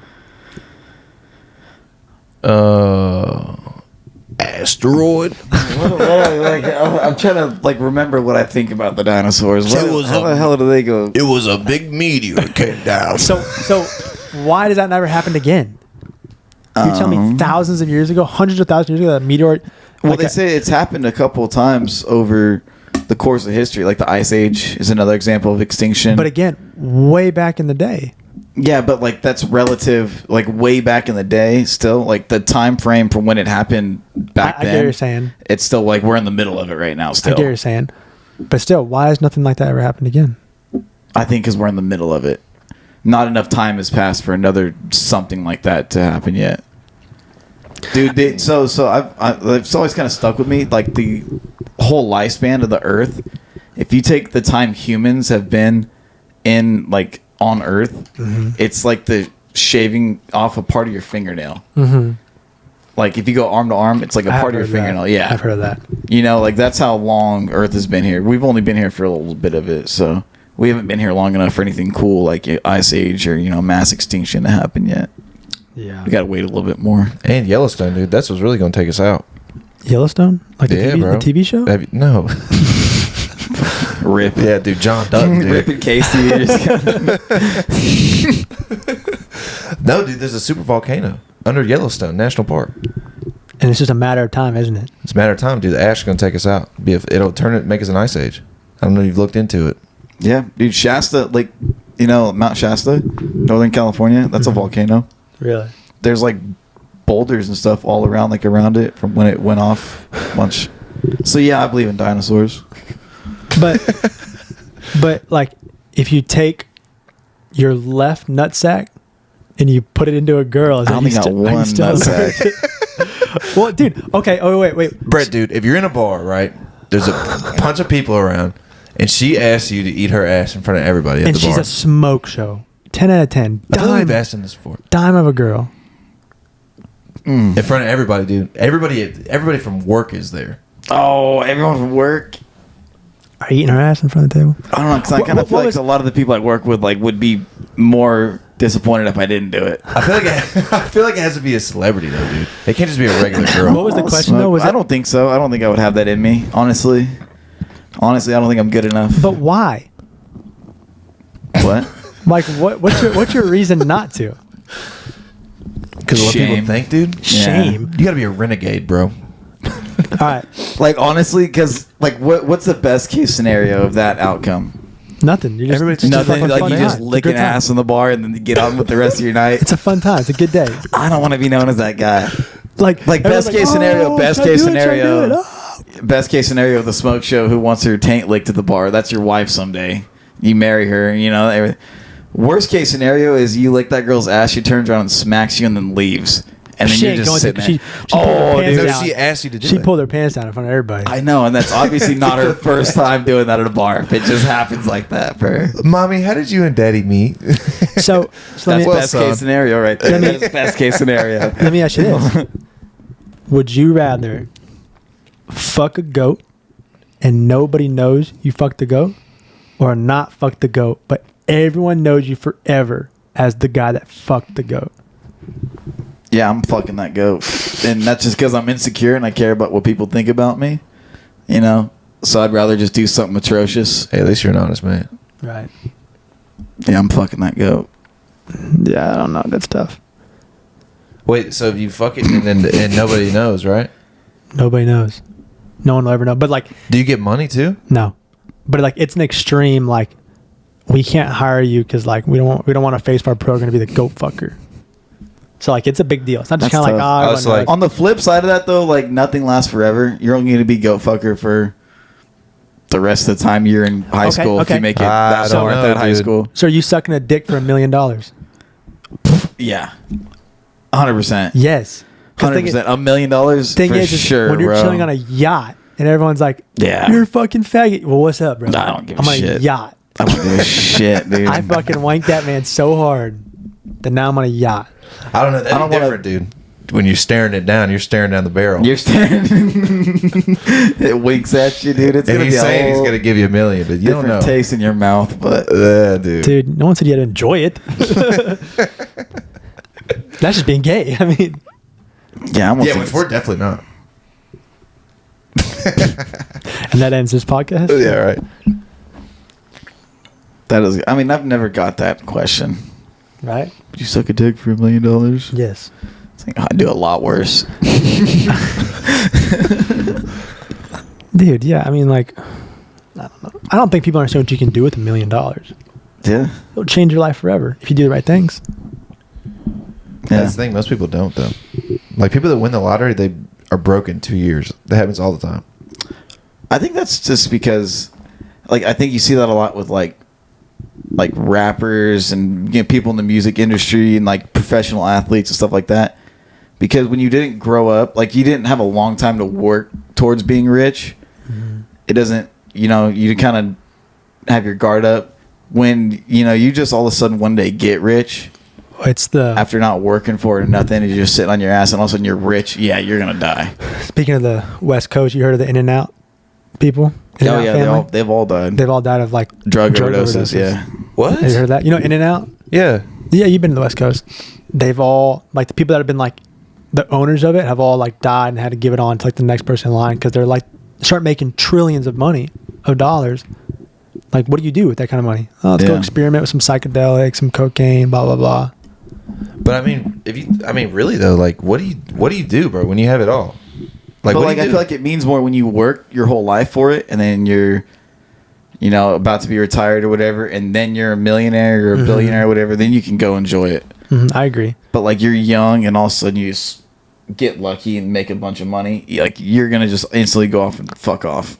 Asteroid. I'm trying to remember what I think about the dinosaurs. How the hell do they go? It was a big meteor that came down. So why does that never happen again? You tell me thousands of years ago, hundreds of thousands of years ago, that meteor. Well, they say it's happened a couple of times over the course of history. Like the Ice Age is another example of extinction. But again, way back in the day. Yeah, but that's relative. Like way back in the day, still the time frame from when it happened back then. I get what you're saying. It's still we're in the middle of it right now. Still, I get what you're saying. But still, why has nothing like that ever happened again? I think because we're in the middle of it. not enough time has passed for another something like that to happen yet. Dude, so it's always kind of stuck with me, like the whole lifespan of the Earth. If you take the time humans have been in, like, on Earth, it's like the shaving off a part of your fingernail. Like, if you go arm to arm, it's like a part of your fingernail. Yeah, I've heard of that. You know, like, that's how long Earth has been here. We've only been here for a little bit of it, so we haven't been here long enough for anything cool like Ice Age or, you know, mass extinction to happen yet. Yeah, We gotta wait a little bit more. And Yellowstone, dude. That's what's really going to take us out. Yellowstone, like the TV show. No. Rip. Yeah, dude. John Dutton, dude. Rip and Casey. No, dude. There's a super volcano under Yellowstone National Park. And it's just a matter of time, isn't it? It's a matter of time, dude. The ash is going to take us out. It'll make us an ice age. I don't know if you've looked into it. Yeah, dude. Shasta, like, you know, Mount Shasta, Northern California. That's a volcano. Really? There's like boulders and stuff all around, like around it from when it went off bunch. So yeah, I believe in dinosaurs. But like, if you take your left nutsack and you put it into a girl, I only got one nutsack. Well, dude. Okay. Oh, wait. Brett, dude, if you're in a bar, right, there's a bunch of people around, and she asks you to eat her ass in front of everybody at And the she's bar. a smoke show. 10 out of 10. I feel like we've asked him this before. Dime of a girl. In front of everybody, dude. Everybody from work is there. Oh, everyone from work. Are you eating her ass in front of the table? I don't know, because I kind of feel like a lot of the people I work with would be more disappointed if I didn't do it. I feel like it has to be a celebrity though, dude. It can't just be a regular girl. What was the question though? I don't think so. I don't think I would have that in me, honestly. Honestly, I don't think I'm good enough. But why? What? Like, what's your reason not to? Because what people Shame. think, dude. Yeah. Shame. You gotta be a renegade, bro. All right. Like, honestly, because, like, what's the best case scenario of that outcome? Nothing. You just, Everybody's it's just Nothing. a Like, fun you time. just It's a licking good time. ass in the bar and then you get on with the rest of your night. It's a fun time. It's a good day. I don't want to be known as that guy. Like best everyone's case like, scenario, "Oh, best should I case do it? Should I do scenario. it? Oh." Best case scenario of the smoke show who wants her taint licked at the bar. That's your wife someday. You marry her, you know. Everything. Worst case scenario is you lick that girl's ass, she turns around and smacks you and then leaves. And then She you're ain't just going sitting to. there. She pulled her pants No, down. she asked you to do She it. pulled her pants down in front of everybody. I know, and that's obviously not her first time doing that at a bar. If it just happens like that for her. Mommy, how did you and Daddy meet? So let That's me, best case scenario right there. That's best case scenario. let me ask you this: would you rather fuck a goat and nobody knows you fucked the goat, or not fuck the goat but everyone knows you forever as the guy that fucked the goat? Yeah, I'm fucking that goat. And that's just because I'm insecure and I care about what people think about me. You know? So I'd rather just do something atrocious. Hey, at least you're an honest man. Right. Yeah, I'm fucking that goat. Yeah, I don't know. That's tough. Wait, so if you fuck it and nobody knows, right? Nobody knows. No one will ever know. But like, Do you get money too? no. But like, it's an extreme. Like, we can't hire you because like we don't want to face our program to be the goat fucker. So like, it's a big deal. It's not just That's kind of like, tough. oh, I was like- On the flip side of that, though, like, nothing lasts forever. You're only going to be goat fucker for the rest of the time you're in high Okay, school if okay. you make it I that don't far at know, that high dude. school. so are you sucking a dick for $1 million? Yeah. 100%. Yes. 100%. $1 million Thing for is, is sure, when you're bro. chilling on a yacht and everyone's like, Yeah. you're a fucking faggot. Well, what's up, bro? I don't give a I'm on shit. a yacht. I don't give a shit, dude. I fucking wanked that man so hard that now I'm on a yacht. I don't know. That's I don't wanna- different, dude. When you're staring it down, you're staring down the barrel. You're staring. It winks at you, dude. It's and gonna he's be a saying he's whole gonna give you $1 million, but you don't different know. taste in your mouth. But Dude. Dude, no one said you had to enjoy it. That's just being gay. I mean, yeah, I'm Yeah, which we're definitely not. and that ends this podcast. Yeah, right. That is. I mean, I've never got that question. Right? Would you suck a dick for $1 million? Yes. It's like, I'd do a lot worse. Dude, yeah. I mean, like, I don't know. I don't think people understand what you can do with $1 million. Yeah. It'll change your life forever if you do the right things. Yeah. That's the thing. Most people don't, though. Like, people that win the lottery, they are broke in 2 years. That happens all the time. I think that's just because, like, I think you see that a lot with, like, like rappers and people in the music industry and like professional athletes and stuff like that. Because when you didn't grow up, like you didn't have a long time to work towards being rich, it doesn't, you kind of have your guard up. When, you just all of a sudden one day get rich. After not working for it or nothing, you're just sitting on your ass and all of a sudden you're rich. Yeah, you're going to die. Speaking of the West Coast, you heard of the In-N-Out people? In-N-Out family? They've all died. They've all died of like drug overdoses. Yeah. What? Have you heard of that? In-N-Out? Yeah. Yeah, you've been to the West Coast. They've all, like the people that have been like the owners of it have all like died and had to give it on to like the next person in line because they're like start making trillions of dollars. Like, what do you do with that kind of money? Oh, let's go experiment with some psychedelics, some cocaine, blah blah blah. But really though, like, what do you do, bro, when you have it all? Like, I feel like it means more when you work your whole life for it, and then you're, about to be retired or whatever, and then you're a millionaire or a billionaire or whatever. Then you can go enjoy it. I agree. But like you're young, and all of a sudden you just get lucky and make a bunch of money. Like you're gonna just instantly go off and fuck off.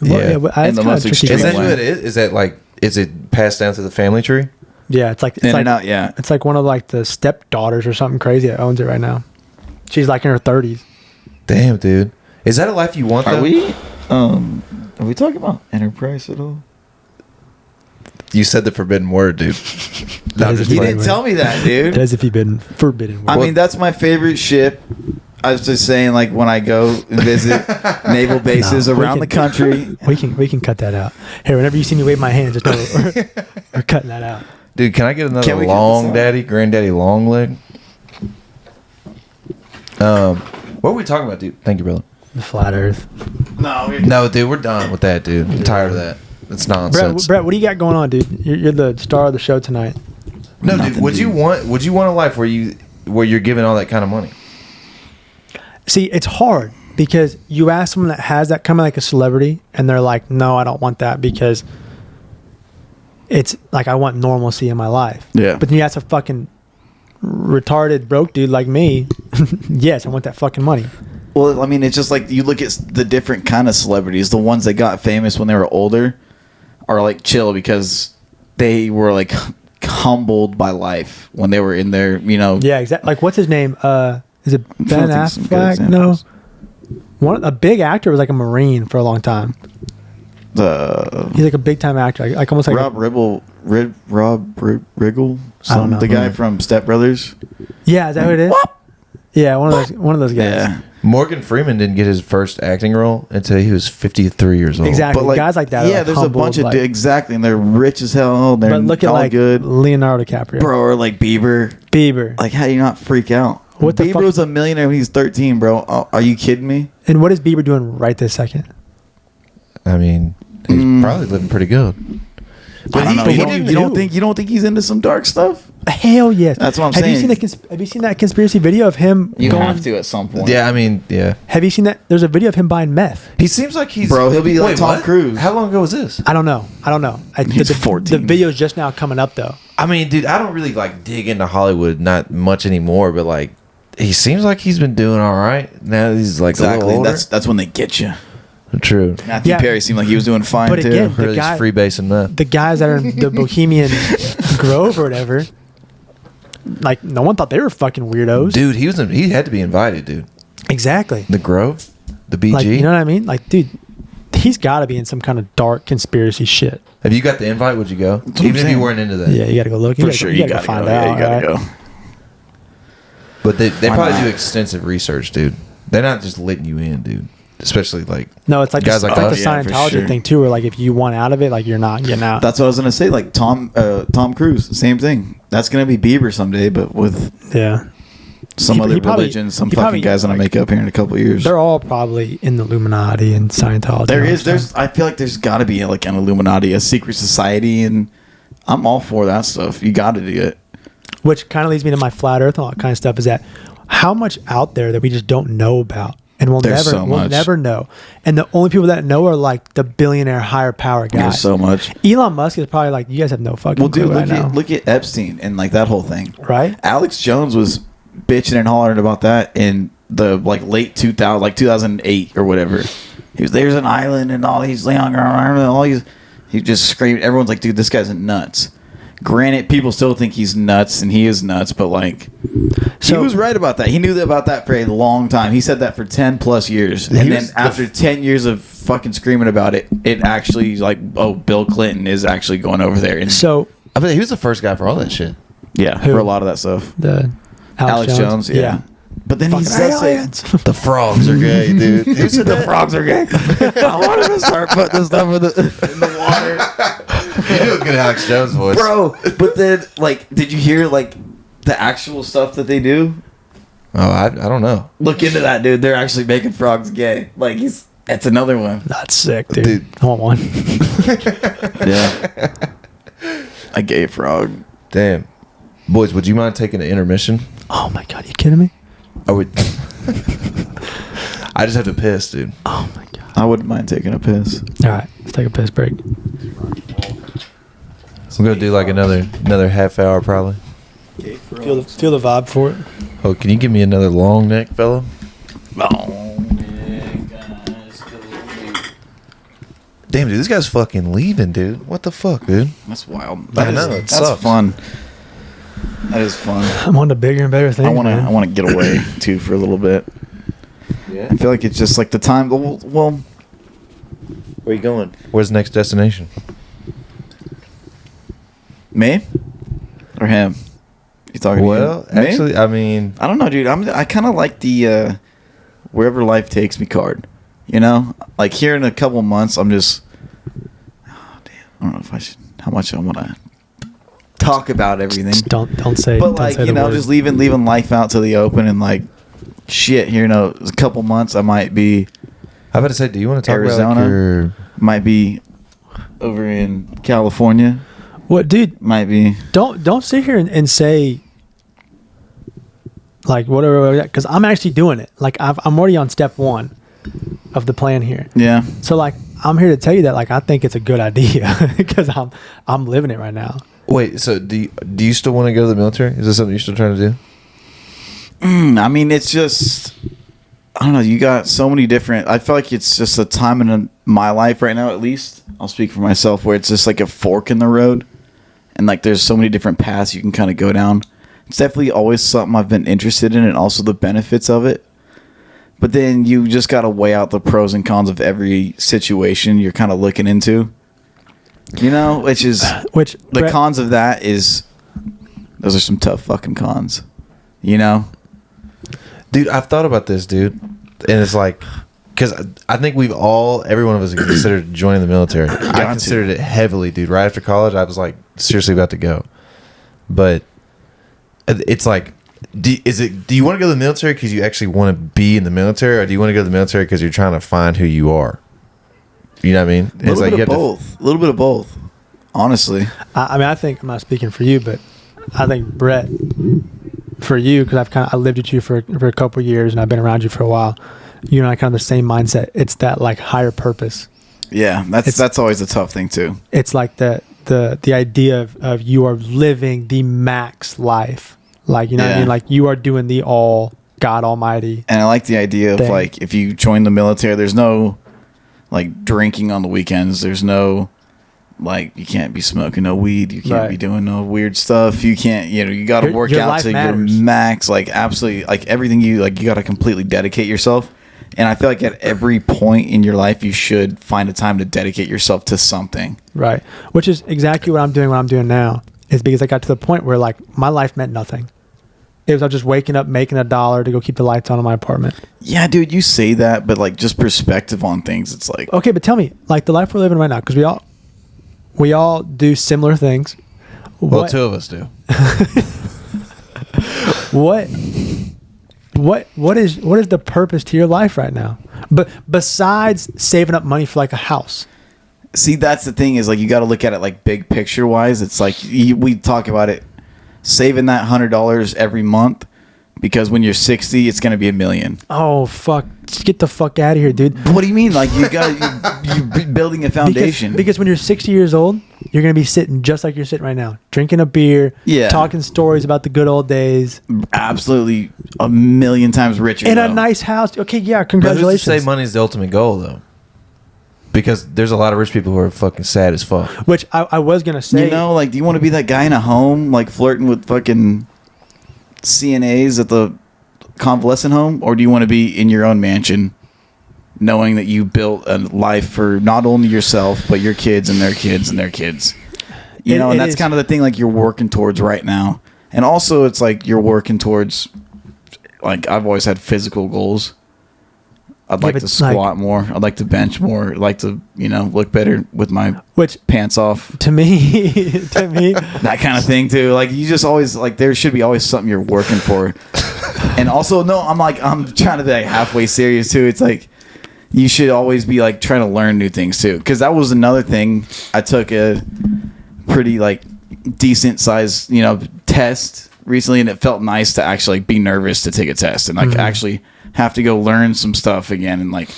Yeah, in the most extreme Is that way. what it is? Is that like, is it passed down to the family tree? Yeah, it's like yeah. It's like one of like the stepdaughters or something crazy that owns it right now. She's like in her 30s. Damn, dude. Is that a life you want? Are we talking about enterprise at all? You said the forbidden word, dude. No, That is You funny, didn't man. tell me that, dude. That is if you've been forbidden. I mean, that's my favorite ship. I was just saying, like, when I go and visit naval bases around the country. We can cut that out. Here, whenever you see me wave my hand, just know we're cutting that out. Dude, can I get another Can we get long this daddy, granddaddy long leg? What were we talking about, dude? Thank you, brother. The flat Earth. No, dude, we're done with that, dude. I'm tired of that. It's nonsense. Brett, what do you got going on, dude? You're the star of the show tonight. No, Nothing, dude. Would you want a life where you're giving all that kind of money? See, it's hard because you ask someone that has that kind of like a celebrity, and they're like, "No, I don't want that because it's like I want normalcy in my life." Yeah. But then you ask a fucking retarded broke dude like me, yes, I want that fucking money. Well, I mean, it's just like you look at the different kind of celebrities. The ones that got famous when they were older are like chill because they were like humbled by life when they were in their, Yeah, exactly. Like, what's his name? Is it Ben think some good Affleck? No. examples. A big actor was like a Marine for a long time. He's like a big time actor, like almost like Rob Riggle, I don't know. the guy from Step Brothers. Yeah, is that who it is? Yeah, one of those guys. Yeah, Morgan Freeman didn't get his first acting role until he was 53 years old. Exactly. but like Guys like that. Are Yeah, like there's humbled, a bunch of like, exactly, and they're rich as hell. They're but look at all like good, Leonardo DiCaprio, bro, or like Bieber. Bieber. Like, how do you not freak out? What the Bieber fuck- was a millionaire when he was 13, bro. Are you kidding me? And what is Bieber doing right this second? I mean, he's probably living pretty good. I don't know. but You what do you don't do? think he's into some dark stuff? Hell yes. That's what I'm have saying. Have you seen that conspiracy video of him You going? have to at some point. Yeah, I mean, yeah. Have you seen that? There's a video of him buying meth. He seems like he's... Bro, he'll be like Wait, Tom what? Cruise. How long ago was this? I don't know. He's 14. The video's just now coming up though. I mean, dude, I don't really like dig into Hollywood not much anymore, but like, he seems like he's been doing all right. Now that he's like a Exactly. little older. That's when they get you. True. Matthew Yeah. Perry seemed like he was doing fine But too. again, Or he's freebasing that. the guys that are in the Bohemian Grove or whatever, like no one thought they were fucking weirdos. Dude, he had to be invited, dude. Exactly. The Grove? The BG? Like, you know what I mean? Like, dude, he's got to be in some kind of dark conspiracy shit. Have you got the invite? Would you go? what Even I'm if saying. you weren't into that. Yeah, you got to go look. For sure, you gotta find go. out. Yeah, you gotta right? go. But they Why probably not? do extensive research, dude. They're not just letting you in, dude. Especially like... No, it's like Guys the, like like us. the Yeah, for Scientology sure. thing too, where like if you want out of it, like you're not getting out. That's what I was gonna say. Like Tom Cruise, same thing. That's gonna be Bieber someday, but with Yeah, some He- other he probably- religion, some he fucking probably- guys gonna make up here in a couple of years. they're all probably in the Illuminati and Scientology. There's. I feel like there's got to be like an Illuminati, a secret society, and I'm all for that stuff. You got to do it. which kind of leads me to my flat Earth and all that kind of stuff. Is that how much out there that we just don't know about, and There's so much. never know. And the only people that know are like the billionaire higher power guys. There's so much. Elon Musk is probably like, you guys have no fucking Well, dude, clue right now, look at Epstein and like that whole thing. right? Alex Jones was bitching and hollering about that in the like late 2000, like 2008 or whatever. He was there's an island and all these young, all these. He just screamed. Everyone's like, dude, this guy's nuts. Granted, people still think he's nuts, and he is nuts, but like, he was right about that. He knew about that for a long time. He said that for 10 plus years. And then after 10 years of fucking screaming about it, it actually like, oh, Bill Clinton is actually going over there. And so I bet he was the first guy for all that shit. Yeah, for a lot lot of that stuff. The Alex Jones, yeah. But then he says the frogs are gay, dude. Who said the frogs are gay? I wanted to start putting this stuff in the water. You do a good Alex Jones voice, bro. But then, like, did you hear like the actual stuff that they do? Oh, I don't know. Look into that, dude. They're actually making frogs gay. Like that's another one. That's sick, dude. I want one. Yeah, a gay frog. Damn, boys, would you mind taking an intermission? Oh my god, you kidding me? I would. I just have to piss, dude. Oh my god. I wouldn't mind taking a piss. All right, let's take a piss break. So I'm gonna do like another half hour probably. Feel the vibe for it. Oh, can you give me another long neck, fella? Damn, dude, this guy's fucking leaving, dude. What the fuck, dude? That's wild. It That's sucks. fun. That is fun. I'm on to bigger and better things. I want to get away too for a little bit. Yeah. I feel like it's just like the time. Well, where are you going? Where's the next destination? me or him? You talking? Well, to me? actually, I mean, I don't know, dude. I kind of like the wherever life takes me card. You know, like here in a couple months, I'm just. Oh, damn. I don't know if I should. How much I want to talk about everything. Just don't say. But don't like say you know, word. just leaving life out to the open and like shit. Here, you know, a couple months I might be. I about to say, do you want to talk Arizona? about like your? Might be over in California. What, dude? Might be. Don't sit here and say like whatever, because I'm actually doing it. Like I'm already on step 1 of the plan here. Yeah. So like I'm here to tell you that like I think it's a good idea because I'm living it right now. Wait, so do you still want to go to the military? Is this something you're still trying to do? I mean, it's just. I don't know. You got so many different. I feel like it's just a time in my life right now, at least. I'll speak for myself, where it's just like a fork in the road, and like there's so many different paths you can kind of go down. It's definitely always something I've been interested in, and also the benefits of it. But then you just got to weigh out the pros and cons of every situation you're kind of looking into. You know, which the Brett, cons of that is those are some tough fucking cons. You know. Dude, I've thought about this, dude, and it's like, because I think every one of us considered joining the military. I considered it heavily, dude. Right after college, I was like seriously about to go, but it's like, do you want to go to the military because you actually want to be in the military, or do you want to go to the military because you're trying to find who you are? You know what I mean? A little bit of both. A little bit of both. Honestly, I mean, I think I'm not speaking for you, but I think Brett. For you, because I lived with you for a couple of years and I've been around you for a while. You and I kind of the same mindset. It's that like higher purpose. Yeah, that's always a tough thing too. It's like the idea of you are living the max life. Like, you know what I mean? Like you are doing the all God Almighty. And I like the idea of like if you join the military, there's no like drinking on the weekends. There's no like you can't be smoking no weed. You can't be doing no weird stuff. You can't, you got to work out to your max. Like absolutely, like everything you got to completely dedicate yourself. And I feel like at every point in your life, you should find a time to dedicate yourself to something. Right. Which is exactly what I'm doing now. Is because I got to the point where like my life meant nothing. It was I was just waking up, making $1 to go keep the lights on in my apartment. Yeah, dude, you say that, but like just perspective on things, it's like okay, but tell me, like the life we're living right now, because we all do similar things. Well, 2 of us do. What is the purpose to your life right now? But besides saving up money for like a house. See, that's the thing is like you got to look at it like big picture wise. It's like we talk about it, saving that $100 every month, because when you're 60, it's gonna be $1 million. Oh fuck! Just get the fuck out of here, dude. What do you mean? Like you're building a foundation. Because when you're 60 years old, you're gonna be sitting just like you're sitting right now, drinking a beer, talking stories about the good old days. Absolutely, 1,000,000 times richer in a nice house. Okay, yeah, congratulations. But who's to say money's the ultimate goal, though? Because there's a lot of rich people who are fucking sad as fuck. Which I was gonna say. You know, like, do you want to be that guy in a home, like flirting with fucking CNAs at the convalescent home, or do you want to be in your own mansion, knowing that you built a life for not only yourself but your kids and their kids and their kids? You know, and that's kind of the thing, like, you're working towards right now. And also, it's like you're working towards, like, I've always had physical goals. I'd like to squat more. I'd like to bench more. I'd like to, you know, look better with my pants off. To me, that kind of thing too. Like, you just always, like, there should be always something you're working for. And also, no, I'm trying to be like halfway serious too. It's like you should always be like trying to learn new things too. Because that was another thing. I took a pretty like decent size, you know, test recently, and it felt nice to actually be nervous to take a test and like actually have to go learn some stuff again. And like,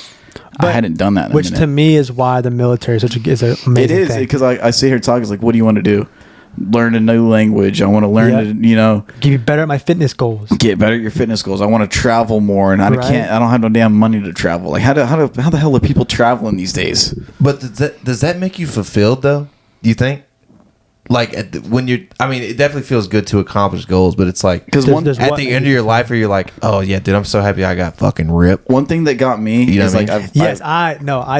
I hadn't done that in which a minute. To me is why the military is an amazing thing. It is, because I sit here talking, it's like, what do you want to do? Learn a new language. I want to learn to, you know, get better at my fitness goals. Get better at your fitness goals. I want to travel more, and I don't have no damn money to travel. Like, how the hell are people traveling these days? But does that make you fulfilled though? Do you think? Like, when you're, I mean, it definitely feels good to accomplish goals, but it's like, because at the end of your life, where you're like, oh yeah, dude, I'm so happy I got fucking ripped. One thing that got me is like, I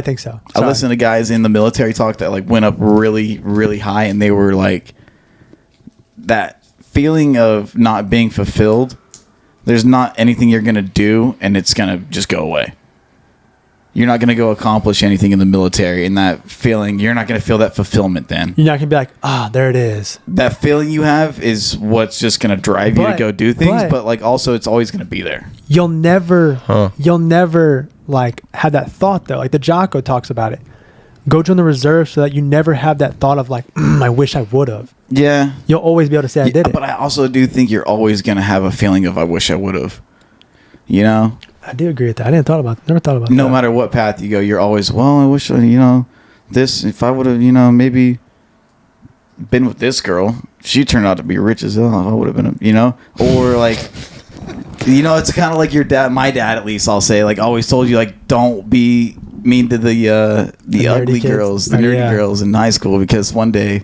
think so. I listened to guys in the military talk that like went up really, really high, and they were like, that feeling of not being fulfilled. There's not anything you're gonna do, and it's gonna just go away. You're not going to go accomplish anything in the military, and that feeling, you're not going to feel that fulfillment then. You're not going to be like, there it is. That feeling you have is what's just going to drive you to go do things, but like also it's always going to be there. You'll never like have that thought though. Like the Jocko talks about it. Go join the reserve so that you never have that thought of like, I wish I would have. Yeah. You'll always be able to say I did it. But I also do think you're always going to have a feeling of I wish I would have. You know? I do agree with that. Never thought about that. No matter what path you go, you're always, well, I wish, you know, this, if I would have, you know, maybe been with this girl, she turned out to be rich as hell, I would have been, you know, or like, you know, it's kind of like your dad, my dad, at least I'll say, like, always told you, like, don't be mean to the ugly girls, the nerdy girls in high school, because one day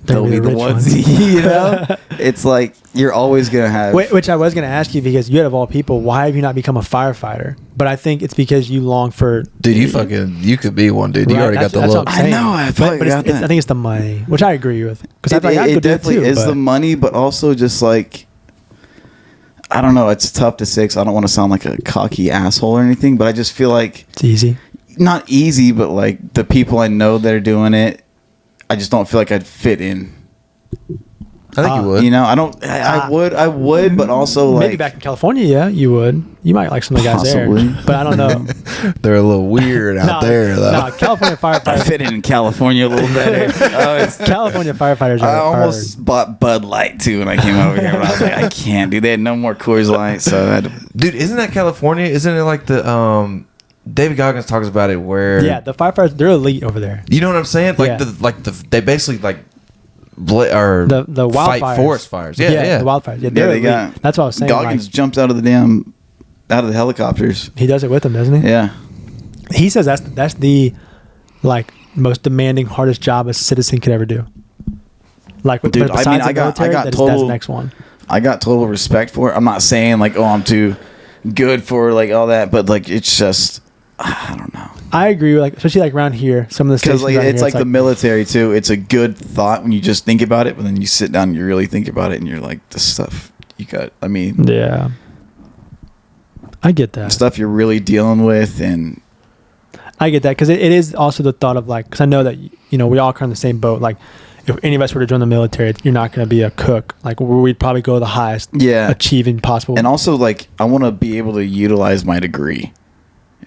they'll be the ones, you know? It's like, you're always going to have... Which I was going to ask you, because you, out of all people, why have you not become a firefighter? But I think it's because you long for... Dude, you could be one, dude. You already got the look. I know. I think it's the money, which I agree with. Because it definitely is the money, but also just like... I don't know. It's tough to say, because I don't want to sound like a cocky asshole or anything, but I just feel like... It's easy. Not easy, but like the people I know that are doing it, I just don't feel like I'd fit in. I think you would. You know, I would, but also like... Maybe back in California, yeah, you would. You might like some of the guys there. But I don't know. They're a little weird out there, though. No, California firefighters... I fit in California a little better. California firefighters are... I almost bought Bud Light, too, when I came over here. But I was like, I can't, dude. They had no more Coors Light, so I had to... Dude, isn't that California? Isn't it like the... David Goggins talks about it where... Yeah, the firefighters, they're elite over there. You know what I'm saying? Like, they basically, like... or the wildfires. Fight forest fires. Yeah. The wildfires. Yeah, they got. That's what I was saying. Goggins jumps out of the helicopters. He does it with them, doesn't he? Yeah. He says that's the like most demanding, hardest job a citizen could ever do. Like, dude, I mean, I got total. That's the next one. I got total respect for it. I'm not saying like, oh, I'm too good for like all that, but like, it's just. I don't know. I agree with, like, especially like around here, some of the stations because like it's here, like the military too. It's a good thought when you just think about it, but then you sit down and you really think about it, and you're like, this stuff you got. I mean, yeah, I get that stuff you're really dealing with, and I get that because it is also the thought of like, because I know that we all kind of in the same boat. Like, if any of us were to join the military, you're not going to be a cook. Like, we'd probably go the highest, achieving possible. And also, like, I want to be able to utilize my degree.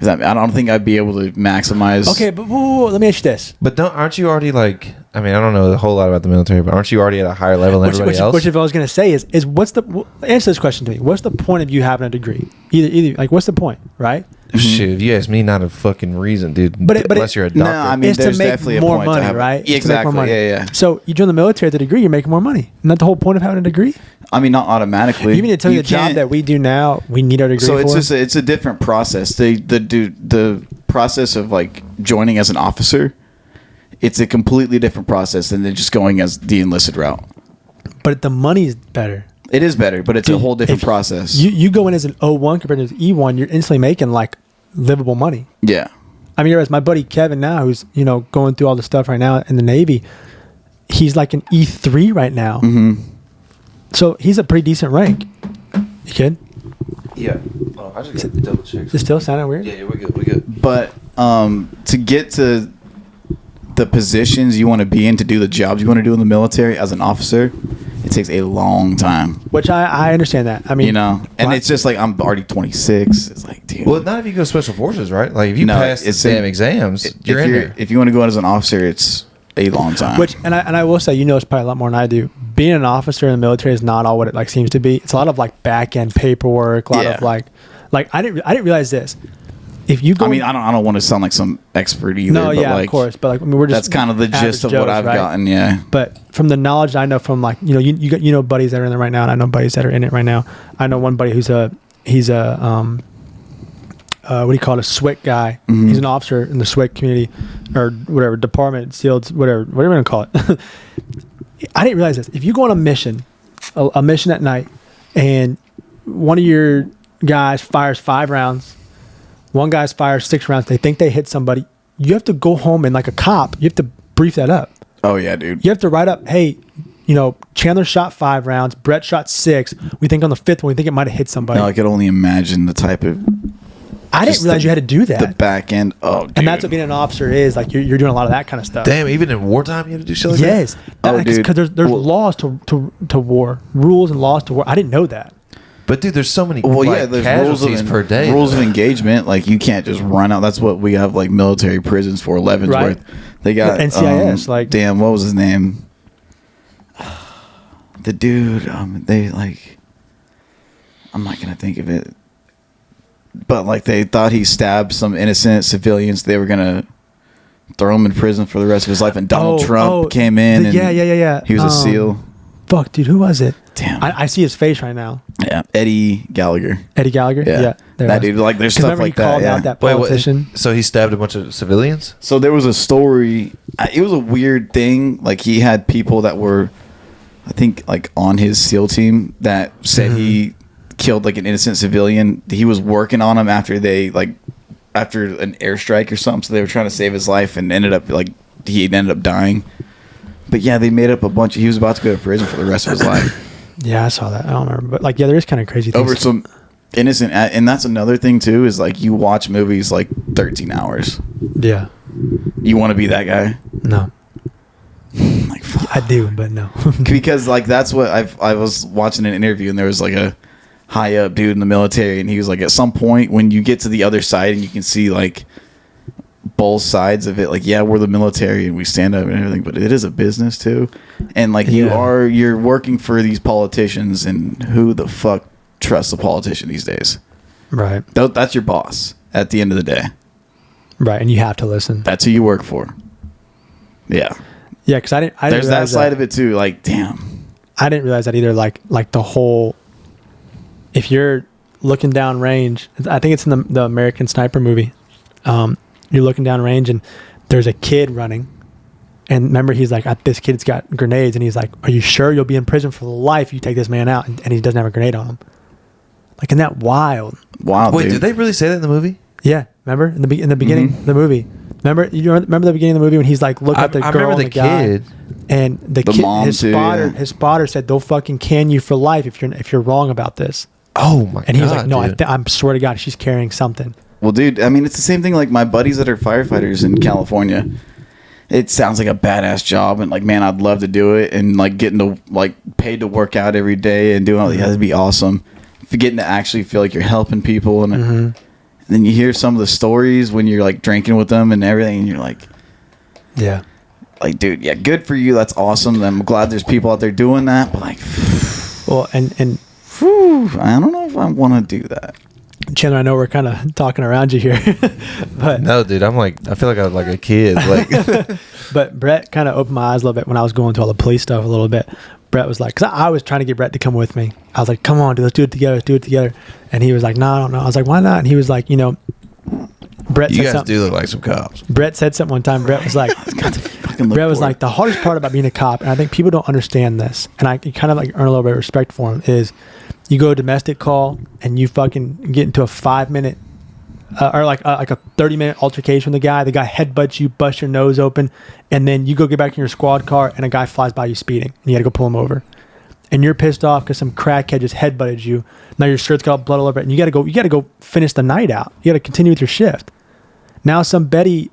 I don't think I'd be able to maximize. Okay, but let me ask you this. But aren't you already like? I mean, I don't know a whole lot about the military, but aren't you already at a higher level than everybody else? Which I was going to say is answer this question to me. What's the point of you having a degree? Either like, what's the point, right? Shit, if you ask me, not a fucking reason, dude. But unless you're a doctor. No, I mean, it's to there's make definitely a more point to money, have it. right? It's to make Exactly. more money. Yeah. So you join the military with a degree, you're making more money. Isn't that the whole point of having a degree? I mean, not automatically. You mean to tell you the job can't- that we do now, we need our degree So for? it's just it's a different process. The process of like joining as an officer, it's a completely different process than just going as the enlisted route. But the money's better. It is better, but it's a Dude, whole different if process. You go in as an O1 compared to an E1, you're instantly making like livable money. Yeah. I mean, whereas my buddy Kevin now, who's going through all the stuff right now in the Navy, he's like an E3 right now. Mm-hmm. So he's a pretty decent rank. You kid? Yeah. Oh, I just got to double check. Is it still sounding weird? Yeah, we're good. We're good. But to get to the positions you want to be in, to do the jobs you want to do in the military as an officer, it takes a long time. Which I understand that. I mean, and it's just like I'm already 26. It's like, dude. Well, not if you go special forces, right? Like if you No, pass the it's damn a- exams, you're in there. If you want to go in as an officer, it's a long time. Which and I will say, it's probably a lot more than I do. Being an officer in the military is not all what it like seems to be. It's a lot of like back end paperwork, a lot of like I didn't realize this. If you go, I mean, I don't want to sound like some expert either. no, but yeah, like, of course, but like we're just that's kind of the gist of average what Joes, I've right? gotten. Yeah. But from the knowledge I know from like you got buddies that are in there right now, and I know buddies that are in it right now. I know one buddy he's a what do you call it, a SWIC guy. Mm-hmm. He's an officer in the SWIC community or whatever department, SEALs, whatever you want to call it. I didn't realize this. If you go on a mission at night, and one of your guys fires 5 rounds, one guy fires 6 rounds, they think they hit somebody, you have to go home and like a cop, you have to brief that up. Oh yeah, dude. You have to write up, hey, Chandler shot 5 rounds, Brett shot 6. We think on the 5th one, we think it might have hit somebody. No, I could only imagine the type of. I didn't just realize you had to do The that. back end. Oh, dude. And that's what being an officer is. Like you're doing a lot of that kind of stuff. Damn, even in wartime, you have to do shit like that? Yes. Oh, dude. Because there's laws to war, rules and laws to war. I didn't know that. But dude, there's so many Well, yeah, there's casualties per day. Rules of engagement. Like you can't just run out. That's what we have like military prisons for. Leavenworth. Right. They got NCIS. Like damn, what was his name? The dude. They like. I'm not gonna think of it. But like they thought he stabbed some innocent civilians. They were gonna throw him in prison for the rest of his life. And Donald Trump came in. Yeah. He was a SEAL. Fuck, dude, who was it? Damn. I see his face right now. Yeah, Eddie Gallagher. Eddie Gallagher. Yeah, there that it was. dude. Like there's 'Cause stuff remember like he called that. Yeah. out that Wait, politician. so he stabbed a bunch of civilians? So there was a story. It was a weird thing. Like he had people that were, I think, like on his SEAL team that said he killed like an innocent civilian. He was working on him after an airstrike or something. So they were trying to save his life and he ended up dying. But yeah, they made up a bunch. He was about to go to prison for the rest of his life Yeah, I saw that. I don't remember, but like, yeah, there is kind of crazy things. over some innocent. And that's another thing too. Is like you watch movies like 13 hours. Yeah. You want to be that guy? No, Like fuck. I do, but no. Because like that's what I was watching an interview and there was like a high up dude in the military and he was like, at some point when you get to the other side and you can see like both sides of it, like yeah, we're the military and we stand up and everything, but it is a business too. And like you're working for these politicians, and who the fuck trusts a politician these days? Right. That's your boss at the end of the day. Right, and you have to listen. That's who you work for. Yeah. Yeah, because I didn't There's that realize side of it too. Like damn. I didn't realize that either. Like the whole, if you're looking down range, I think it's in the American Sniper movie. You're looking down range and there's a kid running, and remember he's like, this kid's got grenades, and he's like, are you sure you'll be in prison for life if you take this man out? And he doesn't have a grenade on him. Like, isn't that wild? Wow. Wait, dude. did they really say that in the movie? Yeah, remember in the beginning of the movie. Remember the beginning of the movie when he's like looking at the I girl remember and the guy, kid. and the kid, mom his too, spotter, yeah. his spotter said they'll fucking can you for life if you're wrong about this. Oh my god! And he was like, no, dude. I swear to God, she's carrying something. Well, dude, I mean, it's the same thing. Like my buddies that are firefighters in California, it sounds like a badass job, and like, man, I'd love to do it, and like getting to like paid to work out every day and doing all that, that'd be awesome. Getting to actually feel like you're helping people, and then you hear some of the stories when you're like drinking with them and everything, and you're like, Yeah. like, dude, yeah, good for you. That's awesome. I'm glad there's people out there doing that, but like, Well, and whew, I don't know if I want to do that. Chandler, I know we're kind of talking around you here, but No, dude, I feel like I'm like a kid. Like, but Brett kind of opened my eyes a little bit when I was going to all the police stuff a little bit. Brett was like, because I was trying to get Brett to come with me. I was like, come on, dude, let's do it together. Let's do it together. And he was like, no, I don't know. I was like, why not? And he was like, Brett you said guys something. do look like some cops. Brett said something one time. Brett was like, the hardest part about being a cop, and I think people don't understand this, and I kind of like earn a little bit of respect for him, is you go to a domestic call and you fucking get into a 5-minute or like a 30-minute altercation with the guy headbutts you, busts your nose open, and then you go get back in your squad car and a guy flies by you speeding and you got to go pull him over. And you're pissed off because some crackhead just headbutted you. Now your shirt's got blood all over it, and you got to go finish the night out. You got to continue with your shift. Now some Betty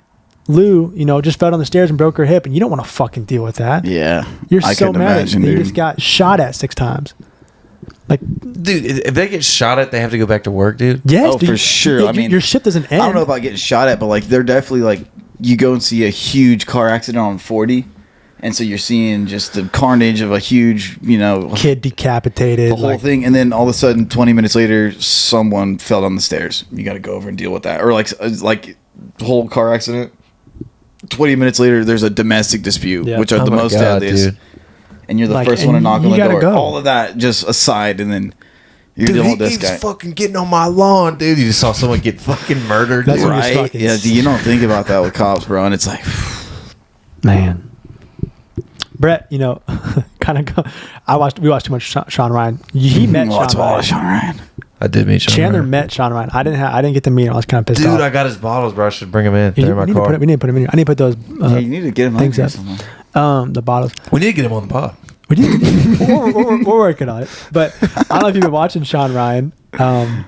Lou, just fell down the stairs and broke her hip, and you don't want to fucking deal with that. Yeah, you're so mad at you just got shot at 6 times. Like, dude, if they get shot at, they have to go back to work, dude. Yes, for sure. I mean, your shift doesn't end. I don't know about getting shot at, but like they're definitely like you go and see a huge car accident on 40. And so you're seeing just the carnage of a huge, kid decapitated, the whole thing, and then all of a sudden, 20 minutes later, someone fell down the stairs. You got to go over and deal with that, or like whole car accident. 20 minutes later, there's a domestic dispute, which are the most deadliest. Dude. And you're the first one to knock on the door. Go. All of that just aside, and then you're dealing with this guy. He's fucking getting on my lawn, dude. You just saw someone get fucking murdered, That's right? Yeah, you don't think about that with cops, bro, and it's like, man. Brett, kind of go. We watched too much Sean Ryan. He met Sean Ryan. I did meet Sean Chandler Ryan. met Sean Ryan. I didn't get to meet him. I was kind of pissed off. Dude, I got his bottles, bro. I should bring him in. They're in my car. We need to put him in. I need to put those. Yeah, you need to get him things up. The bottles. We need to get him on the pod. We're working on it. But I don't know if you've been watching Sean Ryan. Kind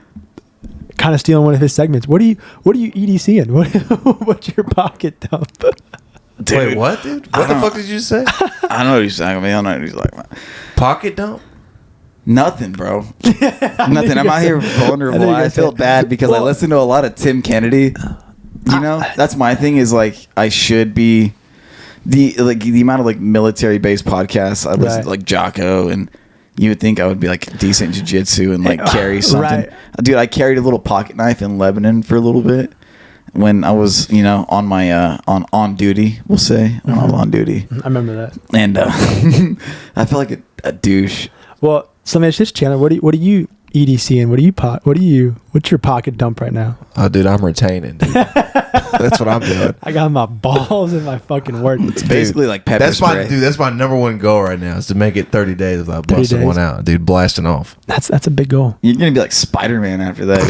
of stealing one of his segments. What are you EDCing? What's your pocket dump? Dude, wait, what, dude? What the fuck did you say? I don't know what he's saying. I don't know what he's like. Pocket dump? Nothing, bro. Nothing. I'm out here vulnerable. I feel bad because I listen to a lot of Tim Kennedy. That's my thing. Is like I should be the amount of like military based podcasts I listen to, like Jocko, and you would think I would be like decent jiu-jitsu and like carry something. Dude, I carried a little pocket knife in Lebanon for a little bit. When I was, on my on duty, we'll say when I was on duty. I remember that, and I felt like a douche. Well, so man, it's just Chandler. What are you EDCing? What's your pocket dump right now? Oh, dude, I'm retaining. Dude. That's what I'm doing. I got my balls in my fucking work. It's basically like pepper spray. That's my number one goal right now is to make it 30 days without busting one out, dude. Blasting off. That's a big goal. You're gonna be like Spider-Man after that,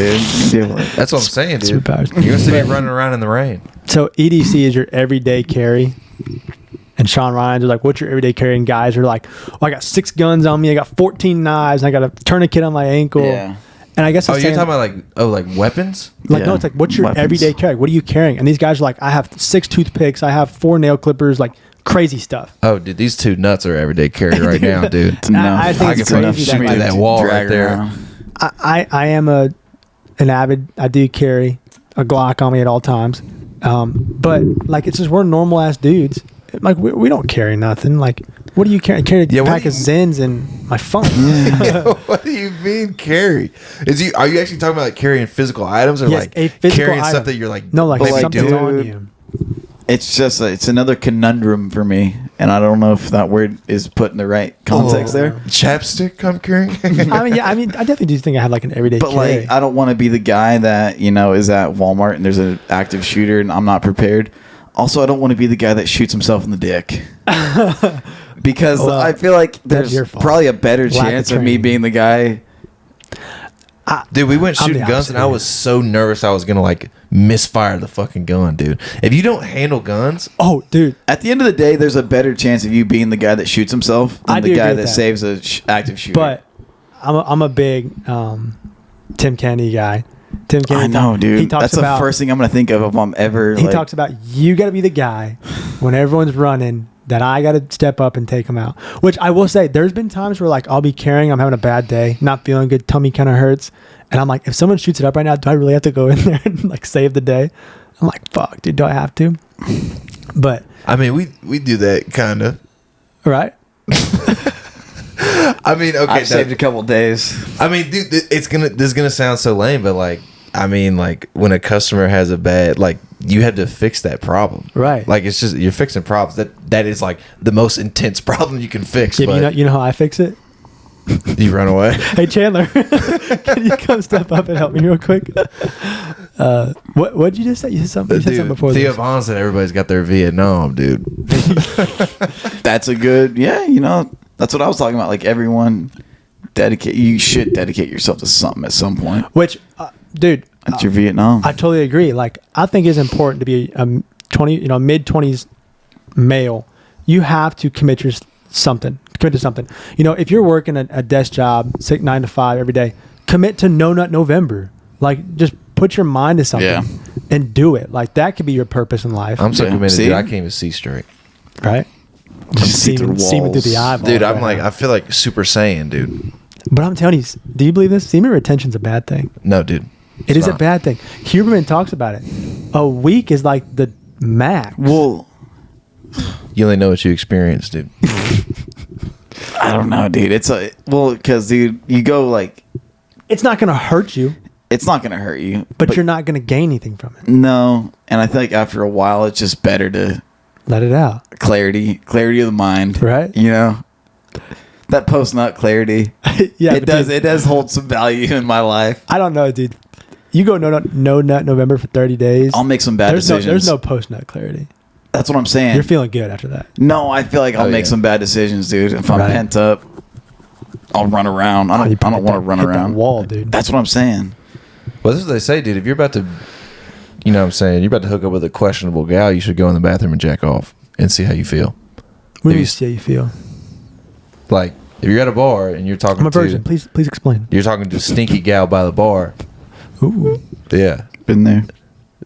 dude. That's what I'm saying, dude. Superpowers. You're gonna see me running around in the rain. So EDC is your everyday carry. And Sean Ryan's are like, what's your everyday carry? And guys are like, I got 6 guns on me. I got 14 knives. And I got a tourniquet on my ankle. Yeah. And I guess you're talking about like weapons? Like, no, it's like, what's your everyday carry? What are you carrying? And these guys are like, I have 6 toothpicks. I have 4 nail clippers, like crazy stuff. Oh, dude, these 2 nuts are everyday carry right now, dude. I think it's crazy that wall right there. I am an avid, I do carry a Glock on me at all times. But like, it's just, we're normal ass dudes. Like, we don't carry nothing. Like, what do you carry? I carry a pack of Zens and my phone. What do you mean carry? Are you actually talking about like carrying physical items or like carrying stuff that you're like something's on you? It's just it's another conundrum for me, and I don't know if that word is put in the right context there. Chapstick I'm carrying. I definitely do think I have like an everyday but carry. Like, I don't want to be the guy that is at Walmart and there's an active shooter and I'm not prepared. Also, I don't want to be the guy that shoots himself in the dick. Because I feel like there's probably a better chance of me being the guy. Dude, we went shooting guns and I was so nervous I was going to like misfire the fucking gun, dude. If you don't handle guns. Oh, dude. At the end of the day, there's a better chance of you being the guy that shoots himself than the guy that saves a active shooter. But I'm a big Tim Kennedy guy. Tim Kennedy. I know, dude. That's the first thing I'm going to think of if I'm ever. He talks about you got to be the guy when everyone's running that I got to step up and take them out. Which I will say, there's been times where like I'll be carrying, I'm having a bad day, not feeling good, tummy kind of hurts, and I'm like, if someone shoots it up right now, do I really have to go in there and like save the day? I'm like, fuck, dude, do I have to? But I mean, we do that kind of. Right. I mean, okay, I saved a couple days. I mean, dude, this is gonna sound so lame, but like, I mean, like when a customer has a bad, like you have to fix that problem, Right? Like it's just you're fixing problems. That is like the most intense problem you can fix. Yeah, but but you know how I fix it? you run away. Hey Chandler, can you come step up and help me real quick? What did you just say? You said something. You said something before Theo this. Vaughn said everybody's got their Vietnam, dude. That's a good, yeah, you know, that's what I was talking about. Like everyone you should dedicate yourself to something at some point. Which, dude, That's your Vietnam. I totally agree. Like, I think it's important to be a mid-20s male. You have to commit to something. You know, if you're working a desk job, 9 to 5 every day, commit to No Nut November. Like, just put your mind to something and do it. Like, that could be your purpose in life. I'm so committed, See? dude. I can't even see straight. Right? Just see through seeming through the walls. eyeball. Dude, I'm like, I feel like Super Saiyan, dude. But I'm telling you, do you believe this? Semen retention's a bad thing. No, dude. It is a not. bad thing. Huberman talks about it. A week is like the max. Well, You only know what you experience, dude. I don't know, dude. Because, dude, you go like, It's not going to hurt you, it's not going to hurt you. but you're not going to gain anything from it. No. And I feel like after a while, it's just better to Let it out. clarity of the mind. Right. You know? That post-nut clarity. Yeah, it but does. dude, It does hold some value in my life. I don't know, dude. You go no nut November for 30 days. I'll make some bad decisions. There's no post nut clarity. That's what I'm saying. You're feeling good after that. No, I feel like I'll Oh, make yeah. some bad decisions, dude. If I'm Right. pent up, I'll run around. I don't want to run hit that around. wall, dude. That's what I'm saying. Well, this is what they say, dude. If you're about to, you know what I'm saying, you're about to hook up with a questionable gal, you should go in the bathroom and jack off and see how you feel. What do If you you- see how you feel? Like, if you're at a bar and you're talking I'm a virgin. Please explain. you're talking to a stinky gal by the bar. Ooh. Yeah. Been there.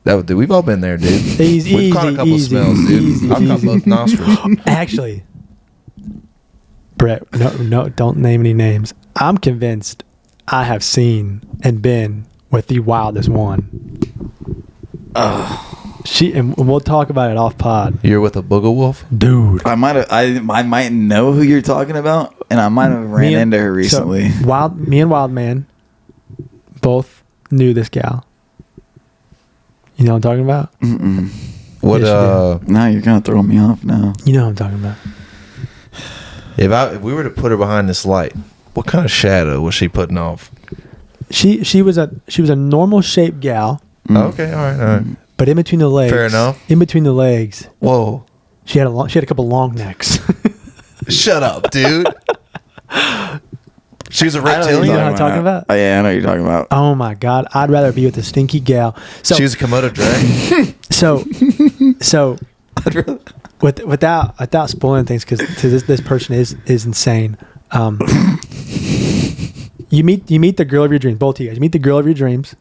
We've all been there, dude. Easy, We've caught a couple easy, smells, dude. easy, I've caught easy. both nostrils. Actually, Brett, no, don't name any names. I'm convinced I have seen and been with the wildest one. And we'll talk about it off pod. You're with a booger wolf? Dude. I might know who you're talking about, and I might have ran into her recently. So, me and Wild Man both knew this gal. You know what I'm talking about? Mm-mm. What, Yes, Now you're gonna throw me off now. You know what I'm talking about. if we were to put her behind this light, what kind of shadow was she putting off? She was a normal shaped gal, Oh, okay, all right. but in between the legs. Fair enough. In between the legs, Whoa. she had a couple long necks. Shut up, dude. She was a You know reptilian? what I'm talking about? Oh, yeah, I know what you're talking about. Oh my God, I'd rather be with a stinky gal. So She was a Komodo dragon? so without spoiling things, because this person is insane. You meet the girl of your dreams. Both of you guys. You meet the girl of your dreams.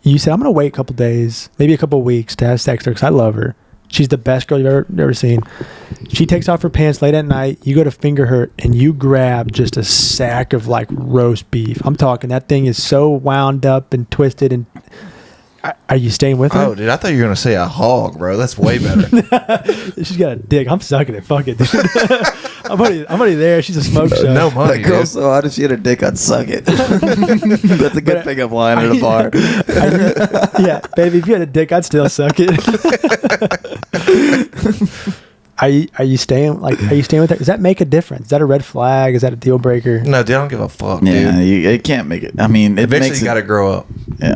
You said, I'm gonna wait a couple days, maybe a couple weeks to have sex with her because I love her. She's the best girl you've ever seen. She takes off her pants late at night. You go to finger her and you grab just a sack of like roast beef. I'm talking that thing is so wound up and twisted. And are you staying with her? Oh, dude, I thought you were going to say a hog, bro. That's way better. She's got a dick. I'm sucking it. Fuck it, dude. I'm already there. She's a smoke show. No money, That girl's dude. so hot if she had a dick, I'd suck it. That's a good pickup line at a bar. Yeah, baby, if you had a dick, I'd still suck it. Are you staying with her? Does that make a difference? Is that a red flag? Is that a deal breaker? No, dude, I don't give a fuck, Yeah, dude. it can't make it. I mean, it Eventually, makes you got to grow up. Yeah.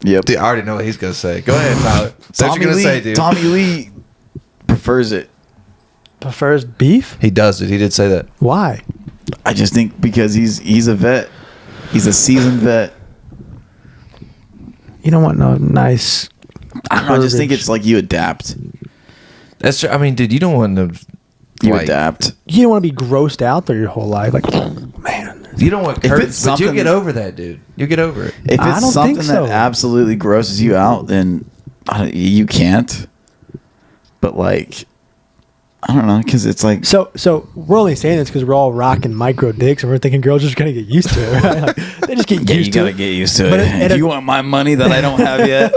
Yep. Dude, I already know what he's going to say. Go ahead, Tyler. Say what you're going to say, dude. Tommy Lee prefers it. Prefers beef? He does it. He did say that. Why? I just think because he's a vet. He's a seasoned vet. You don't want no nice. I don't know. I just think Garbage. it's like you adapt. That's true. I mean, dude, you don't want to. You like, adapt. You don't want to be grossed out there your whole life. Like, man. You don't want If curtains, it's but you'll something- get over that, dude. You'll get over it. If I it's don't something think so. that absolutely grosses you out, then you can't. But like, I don't know, because it's like So we're only saying this because we're all rocking micro dicks and we're thinking girls just gonna get used to it. Right? Like, they just get yeah, used you to gotta it. get used to But it. it- If you want my money that I don't have yet,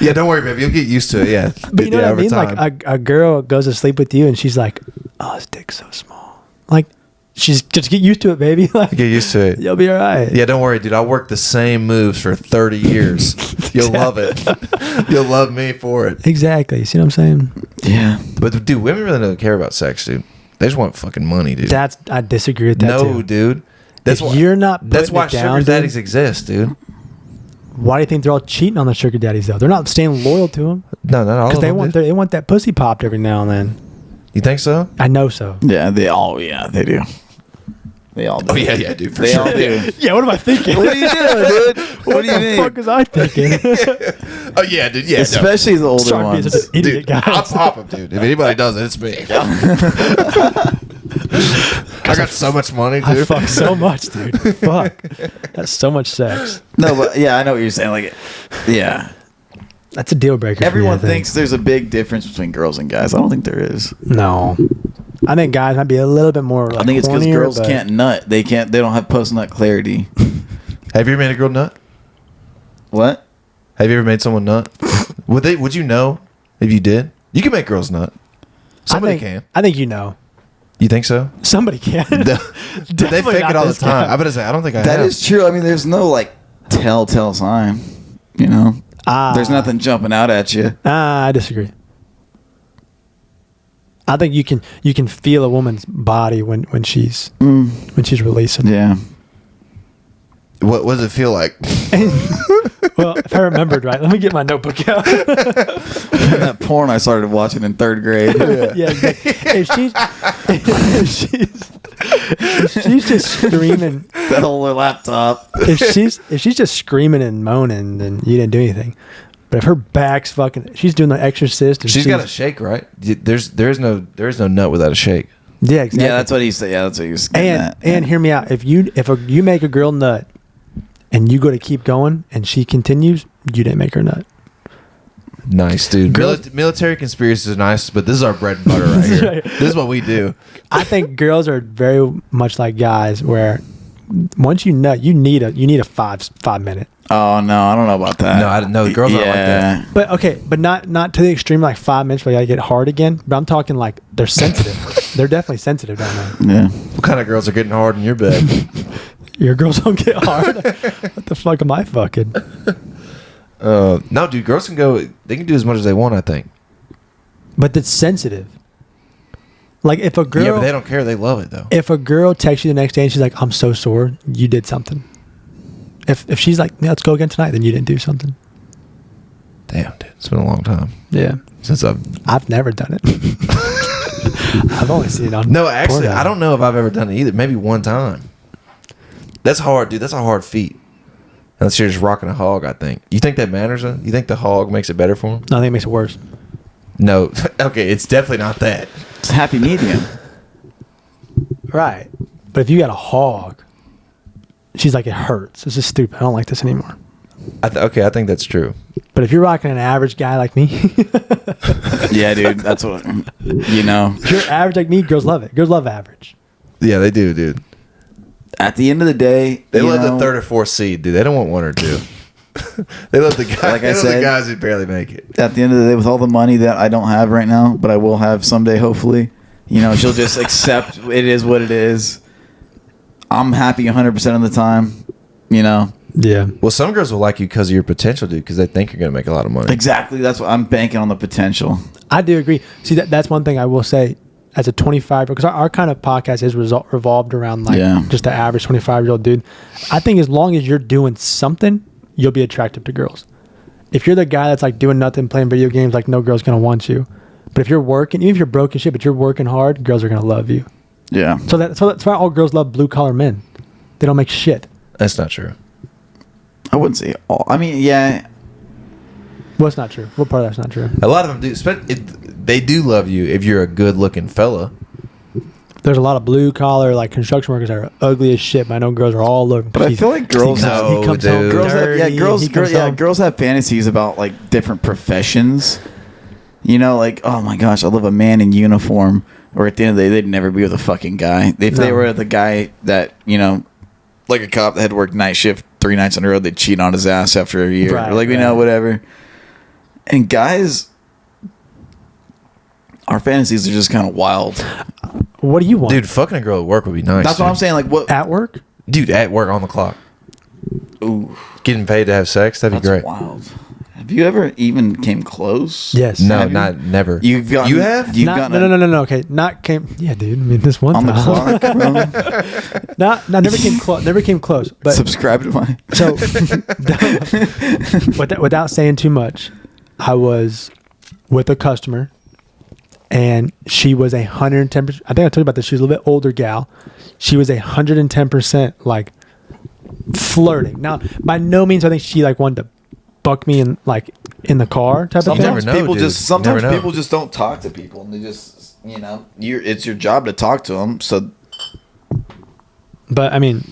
Yeah, don't worry, baby. You'll get used to it. Yeah, But you know yeah, what I mean? over time. Like a girl goes to sleep with you and she's like, "Oh, his dick's so small." Like, she's just get used to it, baby. Like, get used to it. you'll be all right. Yeah, don't worry, dude. I worked the same moves for 30 years. You'll love it. You'll love me for it. Exactly. See what I'm saying? Yeah. But dude, women really don't care about sex, dude. They just want fucking money, dude. I disagree with that no, too. dude. That's If why you're not That's putting why it down, sugar dude, daddies exist, dude. Why do you think they're all cheating on the sugar daddies though? They're not staying loyal to them No, not all because of they them, want dude. they want that pussy popped every now and then. You think so? I know so. Yeah, they do. They all do. Oh yeah, dude. For They sure. all do. Yeah, what am I thinking? What are you doing, dude? What do you the mean? fuck was I thinking? Oh yeah, dude. Yeah, Especially the older Sorry, being ones. such an idiot, dude. guys. I'll pop him, dude. If anybody does it, it's me. I got so much money, I dude. fuck so much, dude. Fuck, that's so much sex. No, but yeah, I know what you're saying. Like, yeah. That's a deal breaker. for me, Everyone I think. thinks there's a big difference between girls and guys. I don't think there is. No, I think guys might be a little bit more. Like, I think it's because hornier, girls but- can't nut. They don't have post nut clarity. Have you ever made a girl nut? What? Have you ever made someone nut? Would you know if you did? You can make girls nut. Somebody can. I think you know. You think so? Somebody can. They Definitely fake not it all the this time. guy. I better say, I don't think I That have. is true. I mean, there's no like telltale sign. You know, there's nothing jumping out at you. I disagree. I think you can feel a woman's body when she's releasing. Yeah. What does it feel like? Well, if I remembered right, let me get my notebook out. That porn I started watching in 3rd grade. Yeah, exactly. If she's just screaming, That whole laptop. if she's just screaming and moaning, then you didn't do anything. But if her back's fucking, she's doing the Exorcist. And She's got a shake, right? There is no nut without a shake. Yeah, exactly. Yeah, that's what he said. Yeah, that's what he was getting at. And hear me out. If you make a girl nut, and you go to keep going, and she continues, you didn't make her nut. Nice, dude. Girls- Military conspiracies are nice, but this is our bread and butter right here. Right. This is what we do. I think girls are very much like guys, where once you nut, you need a 5 minute. Oh no, I don't know about that. No, I didn't know. Girls aren't like that. But okay, but not to the extreme like 5 minutes where you gotta get hard again. But I'm talking like they're sensitive. They're definitely sensitive down there. Yeah. What kind of girls are getting hard in your bed? Your girls don't get hard. What the fuck am I fucking? No, dude. Girls can go. They can do as much as they want. I think. But it's sensitive. Like if a girl, Yeah, but they don't care. They love it though. if a girl texts you the next day and she's like, "I'm so sore," you did something. If she's like, "Yeah, let's go again tonight," then you didn't do something. Damn, dude. It's been a long time Yeah, since I've. I've never done it. I've only seen it on. No, actually, porno. I don't know if I've ever done it either. Maybe one time. That's hard, dude. That's a hard feat. Unless you're just rocking a hog, I think. You think that matters? Huh? You think the hog makes it better for him? No, I think it makes it worse. No. Okay, it's definitely not that. It's a happy medium. Right. But if you got a hog, she's like, it hurts. This is stupid. I don't like this anymore. Okay, I think that's true. But if you're rocking an average guy like me, Yeah, dude. That's what you know. if you're average like me, girls love it. Girls love average. Yeah, they do, dude. At the end of the day, They you love know, the 3rd or 4th seed, dude. They don't want 1 or 2. They love the guys. Like I they love said- the guys who barely make it. At the end of the day, with all the money that I don't have right now, but I will have someday, hopefully, you know, she'll just accept it is what it is. I'm happy 100% of the time, you know. Yeah. Well, some girls will like you because of your potential, dude, because they think you're gonna make a lot of money. Exactly. That's what I'm banking on, the potential. I do agree. See, that's one thing I will say as a 25, because our kind of podcast is revolved around like Yeah. just the average 25-year-old dude. I think as long as you're doing something, you'll be attractive to girls. If you're the guy that's like doing nothing, playing video games, like no girl's going to want you. But if you're working, even if you're broke and shit, but you're working hard, girls are going to love you. Yeah. So that's why all girls love blue collar men. They don't make shit. That's not true. I wouldn't say all. I mean, yeah. What's not true? What part of that's not true? A lot of them do. They do love you if you're a good-looking fella. There's a lot of blue collar like construction workers that are ugly as shit, but I know girls are all over. But I feel like girls No, he comes home dude. girls have, dirty, girls have fantasies about like different professions. You know, like, oh my gosh, I love a man in uniform. Or at the end of the day, they'd never be with a fucking guy. If they No. were the guy that, you know, like a cop that had worked night shift 3 nights in a row, they'd cheat on his ass after a year. Right, or like, you right. know, whatever. And guys, our fantasies are just kind of wild. What do you want? Dude, fucking a girl at work would be nice. That's what I'm saying. Like, what? At work? Dude, at work on the clock. Ooh, Getting paid to have sex, that'd be that's great. wild. Have you ever even came close? Yes. No, Have you? never. You've gotten, You have? You've Not, gotten no. Okay, not came. Yeah, dude. I mean, this one on the time. clock, bro. Not never came close. Never came close. But Subscribe to my. so, without saying too much, I was with a customer, and she was 110%. I think I told you about this. She was a little bit older gal. She was 110% like flirting. Now, by no means I think she like wanted to buck me in like in the car type of thing. Sometimes never know, people dude. just sometimes Never know. people just don't talk to people, and they just it's your job to talk to them. So But I mean,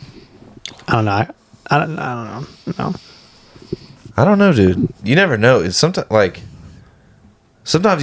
I don't know. I don't know. No. I don't know, dude. You never know. It's sometimes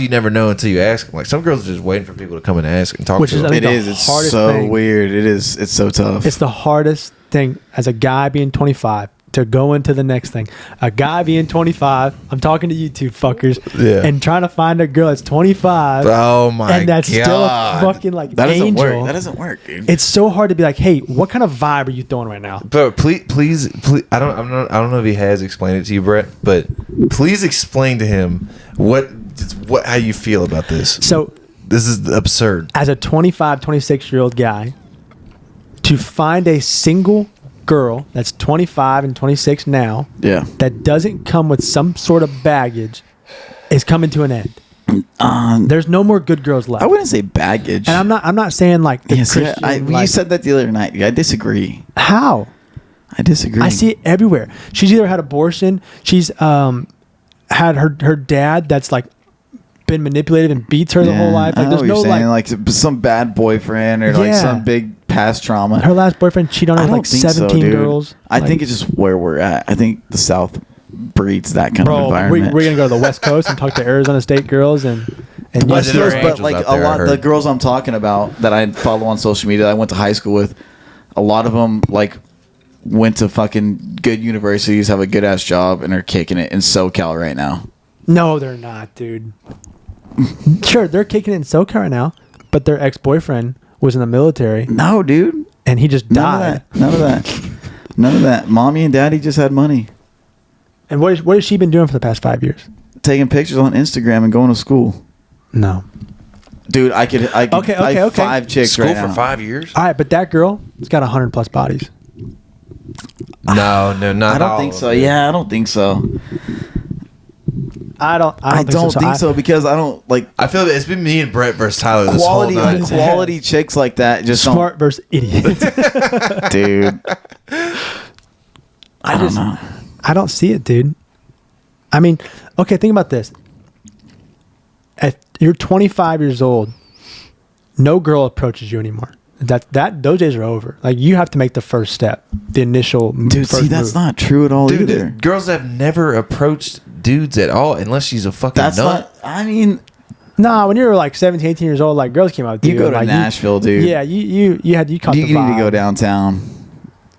you never know until you ask them. Like some girls are just waiting for people to come and ask and talk Which to is, them. I think, it the is. It's hardest so thing. weird. It is. It's so tough. It's the hardest thing as a guy being 25 to go into the next thing. A guy being 25, I'm talking to you two fuckers, Yeah. and trying to find a girl that's 25, Oh my and that's god! still a fucking like that doesn't angel. work. That doesn't work, dude. It's so hard to be like, hey, what kind of vibe are you throwing right now? But please, I don't know if he has explained it to you, Brett. But please explain to him how you feel about this. So, This is absurd. as a 25, 26-year-old guy, to find a single girl that's 25 and 26 now Yeah. that doesn't come with some sort of baggage is coming to an end. There's no more good girls left. I wouldn't say baggage. And I'm not saying like the Yes, yeah, Christian, you like, said that the other night. I disagree. how? I disagree. I see it everywhere. She's either had abortion, she's had her dad that's like been manipulated and beats her the whole life. I Like know there's what no you're saying. like Like some bad boyfriend or like Yeah. some big past trauma. her last boyfriend cheated on her I with don't like think 17 dude. girls. I Like, think it's just where we're at. I think the South breeds that kind of bro, environment. we're gonna go to the West Coast and talk to Arizona State girls and But yes, there are but angels like out a there, I lot, the heard. girls I'm talking about that I follow on social media, that I went to high school with, a lot of them like went to fucking good universities, have a good ass job, and are kicking it in SoCal right now. no, they're not, dude. Sure, they're kicking it in SoCal right now, but their ex-boyfriend was in the military No, dude, and he just died. none of that. None of that. Mommy and daddy just had money, And what has she been doing for the past 5 years? taking pictures on Instagram and going to school. No. Dude, I could Okay, I have okay. 5 chicks School right for now. 5 years? All right, but that girl has got 100+ bodies. No, not I don't all think of so. them. Yeah, I don't think so. I don't think so because I don't like I feel that it's been me and Brett versus Tyler this quality whole night. quality chicks like that. Just Smart versus idiot. don't, dude. I don't know. I don't see it, dude. I mean, okay, think about this. If you're 25 years old, no girl approaches you anymore. Those days are over. Like you have to make the first step, the initial. Dude, first see, that's move. not true at all Dude, either. girls have never approached dudes at all unless she's a fucking That's nut. not. I mean, Nah, when you were like 17, 18 years old, like girls came out to you. you go and, to like, Nashville, dude. Yeah, you caught You the need vibe. to go downtown.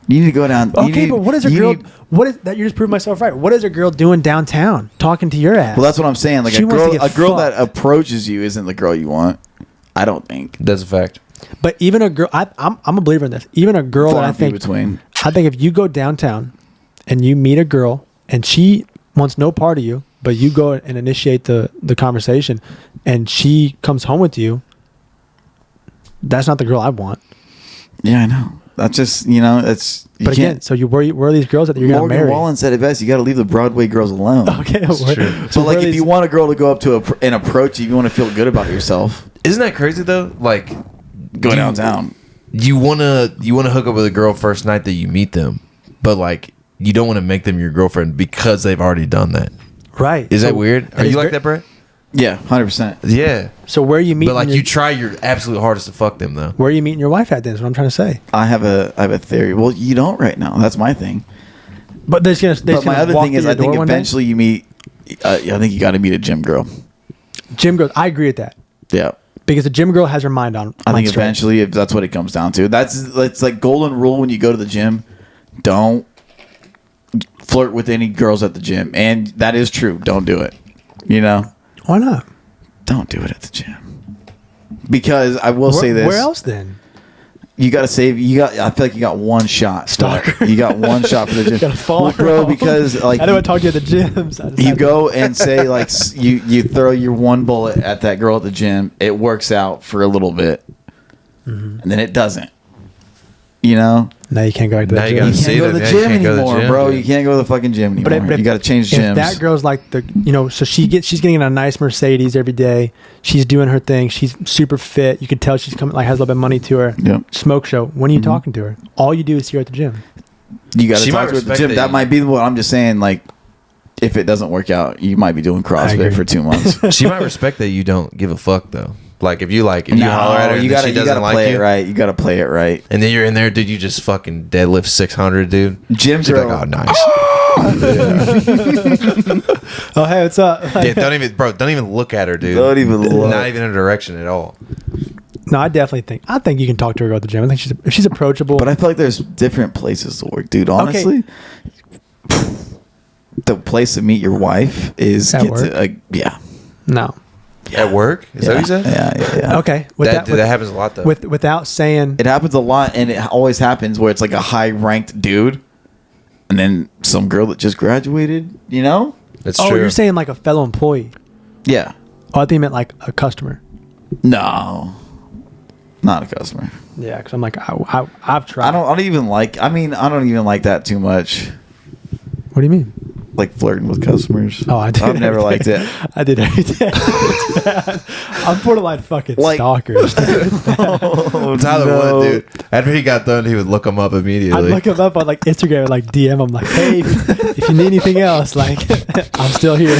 You need to go down. you Okay, need- but what is a you girl? need- What is that? You just proved myself right. What is a girl doing downtown? Talking to your ass. well, that's what I'm saying. Like She wants to a get girl that fucked. approaches you isn't the girl you want. I don't think. That's a fact. But even a girl, I'm a believer in this. Even a girl that Far I and few think, between. I think if you go downtown and you meet a girl and she wants no part of you, but you go and initiate the conversation and she comes home with you, that's not the girl I want. Yeah, I know. That's just it's. You But again, so where are these girls that you're going to Morgan marry? Wallen said it best. You got to leave the Broadway girls alone. Okay, true. So, where like, are if these- you want a girl to go up to and approach you, you want to feel good about yourself. Isn't that crazy though? Like, Go downtown. You wanna hook up with a girl first night that you meet them, but like you don't want to make them your girlfriend because they've already done that. right? Is So that weird? Are is you like ver- that, Brett? Yeah, 100%. Yeah, So where are you meeting? but like you try your absolute hardest to fuck them though. where are you meeting your wife at? Then is what I'm trying to say. I have a theory. Well, you don't right now. That's my thing. But they're just gonna. But my other thing is, I think eventually you meet. I think you got to meet a gym girl. gym girls. I agree with that Yeah. because a gym girl has her mind on. I think straight. eventually, if that's what it comes down to, it's like golden rule when you go to the gym. Don't flirt with any girls at the gym, and that is true. Don't do it. You know, Why not? don't do it at the gym. Because I will say this. Where else then? You got to save. I feel like you got one shot. Stalker. You got one shot for the gym. Gotta follow bro, her home. because like I don't want to talk to you at the gym. So you go and say like you throw your one bullet at that girl at the gym. It works out for a little bit, and then it doesn't. You know. Now you can't go back to Now the you gym. gotta You can't go to the Yeah, you gym can't go to the anymore, gym, bro. dude. You can't go to the fucking gym anymore. You got to change gyms. If that girl's like so she's getting in a nice Mercedes every day. She's doing her thing. She's super fit. You can tell she's coming, like has a little bit of money to her. Yep. Smoke show. When are you talking to her? All you do is see her at the gym. You got to She talk might to her at the respect gym. that That you- might be what I'm just saying. Like, if it doesn't work out, you might be doing agree. CrossFit for 2 months. She might respect that you don't give a fuck though. Like if you holler at her and you then gotta, she doesn't like play you, it right. You got to play it right. and then you're in there, dude. You just fucking deadlift 600, dude. Gyms She's are like, oh, nice. Oh, hey, what's up? Yeah, don't even look at her, dude. Don't even look. Not even in a direction at all. No, I think you can talk to her at the gym. I think if she's approachable. But I feel like there's different places to work, dude. Honestly, the place to meet your wife is At work? yeah. no. At work? Is that what you said? Yeah. Okay. That happens a lot though. Without saying. It happens a lot, and it always happens where it's like a high-ranked dude, and then some girl that just graduated. You know? That's Oh, true. you're saying like a fellow employee. Yeah. Oh, I think you meant like a customer. No, not a customer. Yeah, because I'm like I've tried. I don't even like. I mean, I don't even like that too much. What do you mean? Like flirting with customers. Oh, I did. I've never liked it. I did every day. It's bad. I'm borderline fucking Like- stalkers. Oh, Tyler no. would, dude. After he got done, he would look him up I'd immediately. look him up on like Instagram, and, like DM him, like, hey, if you need anything else, like, I'm still here.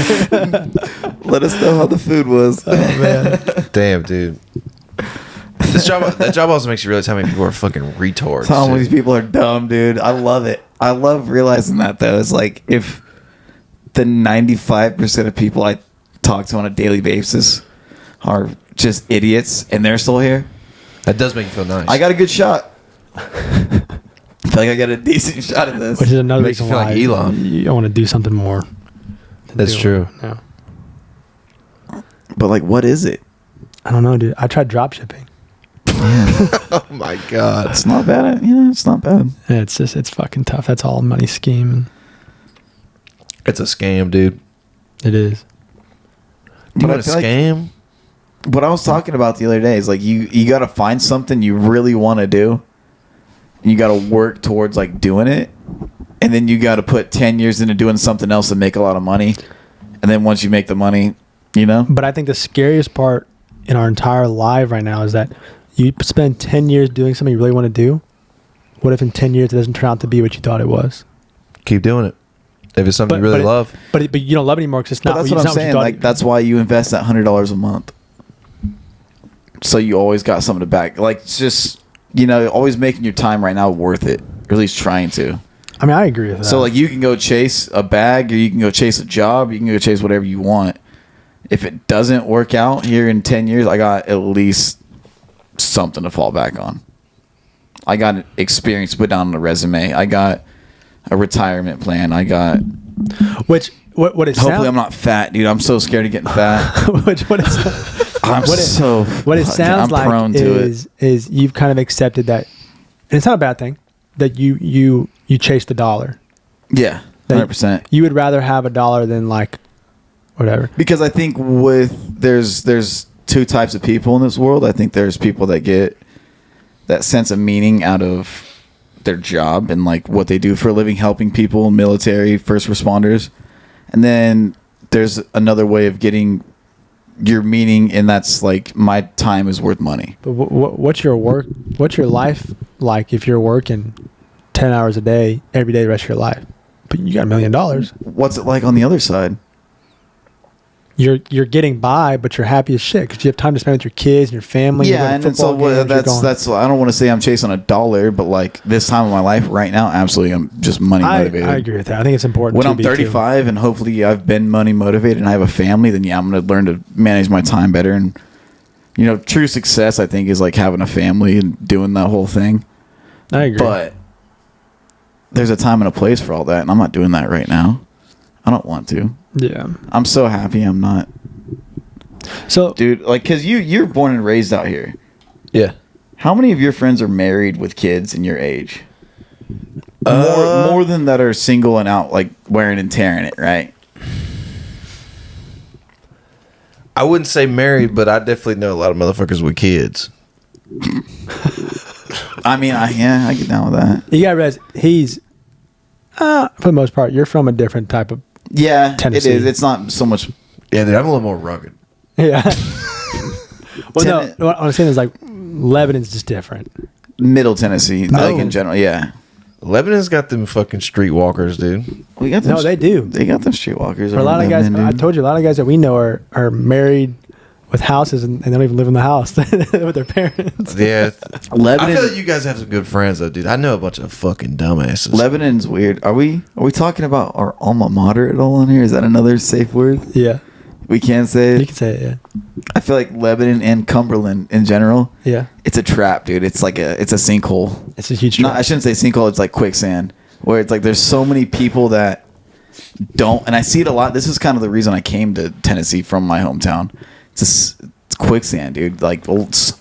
Let us know how the food was. Oh man. Damn, dude. That job also makes you realize how many people are fucking retards. How many dude. people are dumb, dude. I love it. I love realizing that, though. It's like if the 95% of people I talk to on a daily basis are just idiots and they're still here, That does make you feel nice. I got a good shot. I feel like I got a decent shot at this. Which is another Makes you reason feel why like Elon. you want to do something more. That's true. Yeah. But, like, what is it? I don't know, dude. I tried drop shipping. Oh my god. It's not bad. You know, it's not bad. Yeah, it's fucking tough. That's all money scheme. It's a scam, dude. It is. You But I want a feel like- scam? What I was talking about the other day is, like, you got to find something you really want to do. You got to work towards, like, doing it. And then you got to put 10 years into doing something else and make a lot of money. And then once you make the money, you know? But I think the scariest part in our entire life right now is that you spend 10 years doing something you really want to do. What if in 10 years it doesn't turn out to be what you thought it was? Keep doing it. If it's something you really love. But you don't love it anymore because it's But not. that's it's what I'm not you saying. thought Like, it- that's why you invest that $100 a month. So you always got something to back. Like, it's just, you know, always making your time right now worth it. Or at least trying to. I mean, I agree with that. So, like, you can go chase a bag, or you can go chase a job, you can go chase whatever you want. If it doesn't work out here in 10 years, I got at least something to fall back on. I got experience put down on the resume. I got a retirement plan. I got... what it Hopefully I'm not fat, dude. I'm so scared of getting fat. I'm what it sounds like is you've kind of accepted that, and it's not a bad thing, that you chase the dollar. Yeah, 100%. You would rather have a dollar than like whatever. Because I think there's two types of people in this world. I think there's people that get that sense of meaning out of their job and like what they do for a living, helping people, military, first responders. And then there's another way of getting your meaning, and that's like my time is worth money. But what's your life like if you're working 10 hours a day every day the rest of your life? But you got $1 million. What's it like on the other side? You're getting by, but you're happy as shit because you have time to spend with your kids and your family. Yeah, and so that's I don't want to say I'm chasing a dollar, but like this time of my life right now, absolutely, I'm just money motivated. I agree with that. I think it's important. When I'm 35 and hopefully I've been money motivated and I have a family, then yeah, I'm going to learn to manage my time better. And you know, true success I think is like having a family and doing that whole thing. I agree. But there's a time and a place for all that, and I'm not doing that right now. I don't want to. Yeah. I'm so happy I'm not. So, Dude, like, because you're born and raised out here. Yeah. How many of your friends are married with kids in your age? More than that are single and out, like, wearing and tearing it, right? I wouldn't say married, but I definitely know a lot of motherfuckers with kids. I mean, I get down with that. you got to realize he's, for the most part, you're from a different type of. Yeah, Tennessee. it is. It's not so much. Yeah, dude, I'm a little more rugged. Yeah. Well, no, what I'm saying is like Lebanon's just different. Middle Tennessee, like in general, yeah. Lebanon's got them fucking streetwalkers, dude. We got them. No, they do. They got them streetwalkers. For a lot of guys, I told you, a lot of guys that we know are married with houses and they don't even live in the house with their parents. Yeah. Lebanon. I feel like you guys have some good friends, though, dude. I know a bunch of fucking dumbasses. Lebanon's weird. Are we talking about our alma mater at all in here? Is that another safe word? Yeah. We can't say You it. can say it, yeah. I feel like Lebanon and Cumberland in general. Yeah. It's a trap, dude. It's like it's a sinkhole. It's a huge No, trap. I shouldn't say sinkhole. It's like quicksand, where it's like there's so many people that don't, and I see it a lot. This is kind of the reason I came to Tennessee from my hometown. It's quicksand, dude. Like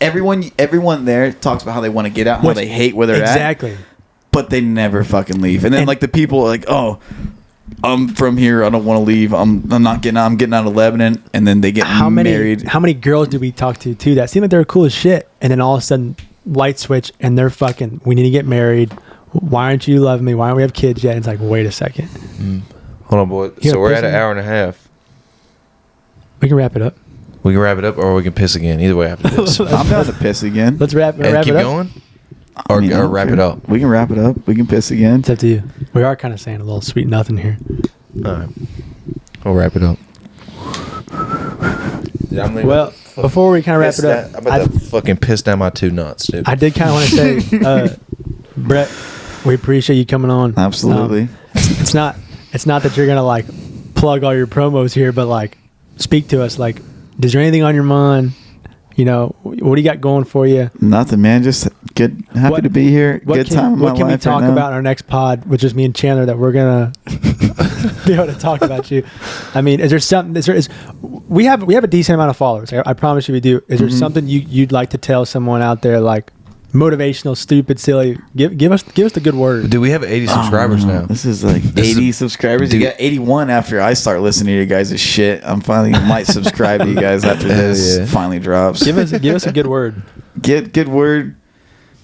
everyone there talks about how they want to get out, and how they hate where they're at. Exactly. But they never fucking leave. And then like the people are like, oh, I'm from here. I don't want to leave. I'm not getting out. I'm getting out of Lebanon. And then they get married. How many girls do we talk to too that seem like they're cool as shit, and then all of a sudden light switch and they're fucking. We need to get married. Why aren't you loving me? Why don't we have kids yet? And it's like, wait a second. Hold on, boy. You So got we're piss at an in there? hour and a half. We can wrap it up. We can wrap it up, or we can piss again. Either way, after this. I'm down to piss again. Let's wrap And it keep up. going, I or, mean, I or don't wrap care. it up. We can wrap it up. We can piss again. It's up to you. We are kind of saying a little sweet nothing here. All right, we'll wrap it up. Yeah, I'm Well, before we kind of wrap it up, I'm about to fucking piss down my two nuts, dude. I did kind of want to say, Brett, we appreciate you coming on. Absolutely. It's not that you're gonna like plug all your promos here, but like speak to us. Like, is there anything on your mind? You know, what do you got going for you? Nothing, man. Just good. Happy What- to be here. Good time in my What can we life talk right now. about in our next pod, which is me and Chandler, that we're gonna be able to talk about you? I mean, is there something? We have a decent amount of followers. I promise you, we do. Is there something you'd like to tell someone out there, like motivational, stupid, silly? Give us the good word. Dude, we have 80 subscribers now. This is like This is 80 subscribers. dude. You got 81 after I start listening to you guys' shit. I'm finally might subscribe to you guys after this yeah. finally drops. Give us a good word. Get good word,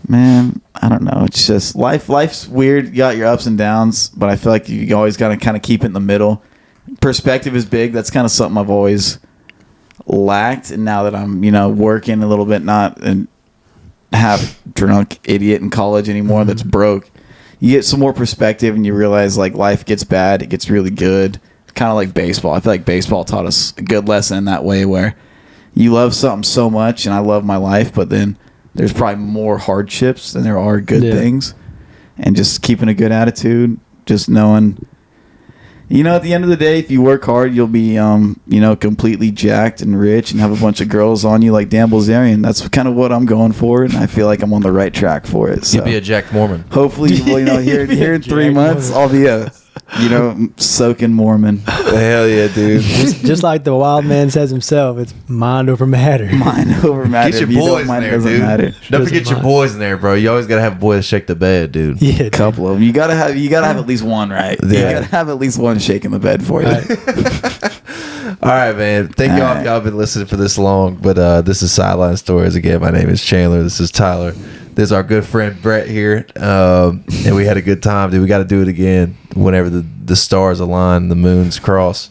man. I don't know. It's just life's weird. You got your ups and downs, but I feel like you always got to kind of keep it in the middle. Perspective is big. That's kind of something I've always lacked, and now that I'm working a little bit, not an half drunk idiot in college anymore that's broke, you get some more perspective and you realize like life gets bad, it gets really good. Kind of like baseball. I feel like baseball taught us a good lesson in that way, where you love something so much, and I love my life, but then there's probably more hardships than there are good things. And just keeping a good attitude, just knowing, at the end of the day, if you work hard, you'll be, completely jacked and rich and have a bunch of girls on you like Dan Bilzerian. That's kind of what I'm going for, and I feel like I'm on the right track for it. So You'll be a Jack Mormon. hopefully, here in 3 months, I'll be a, soaking Mormon. Hell yeah, dude. Just like the wild man says himself, it's mind over matter. Mind over matter. Get your If you don't boys in mind, it there, doesn't dude. matter. Don't Doesn't forget your mind. boys in there, bro. You always gotta have a boy to shake the bed, dude. Yeah, dude. Couple of them. You gotta have at least one, right? You Yeah. gotta have at least one shaking the bed for you. All right, man. Thank y'all if All right. y'all been listening for this long. But this is Sideline Stories. Again, my name is Chandler. This is Tyler. This is our good friend Brett here. And we had a good time, dude. We got to do it again whenever the stars align, the moons cross,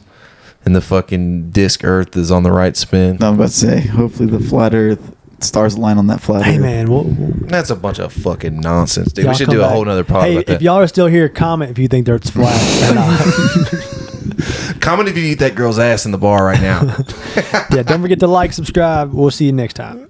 and the fucking disc Earth is on the right spin. I'm about to say, hopefully the flat Earth stars align on that flat Hey Earth. man, That's a bunch of fucking nonsense, dude. y'all We should come do a back. whole nother pod Hey, about that. if y'all are still here, comment if you think Dirt's flat or not. Comment if you eat that girl's ass in the bar right now. Yeah, don't forget to like, subscribe. We'll see you next time.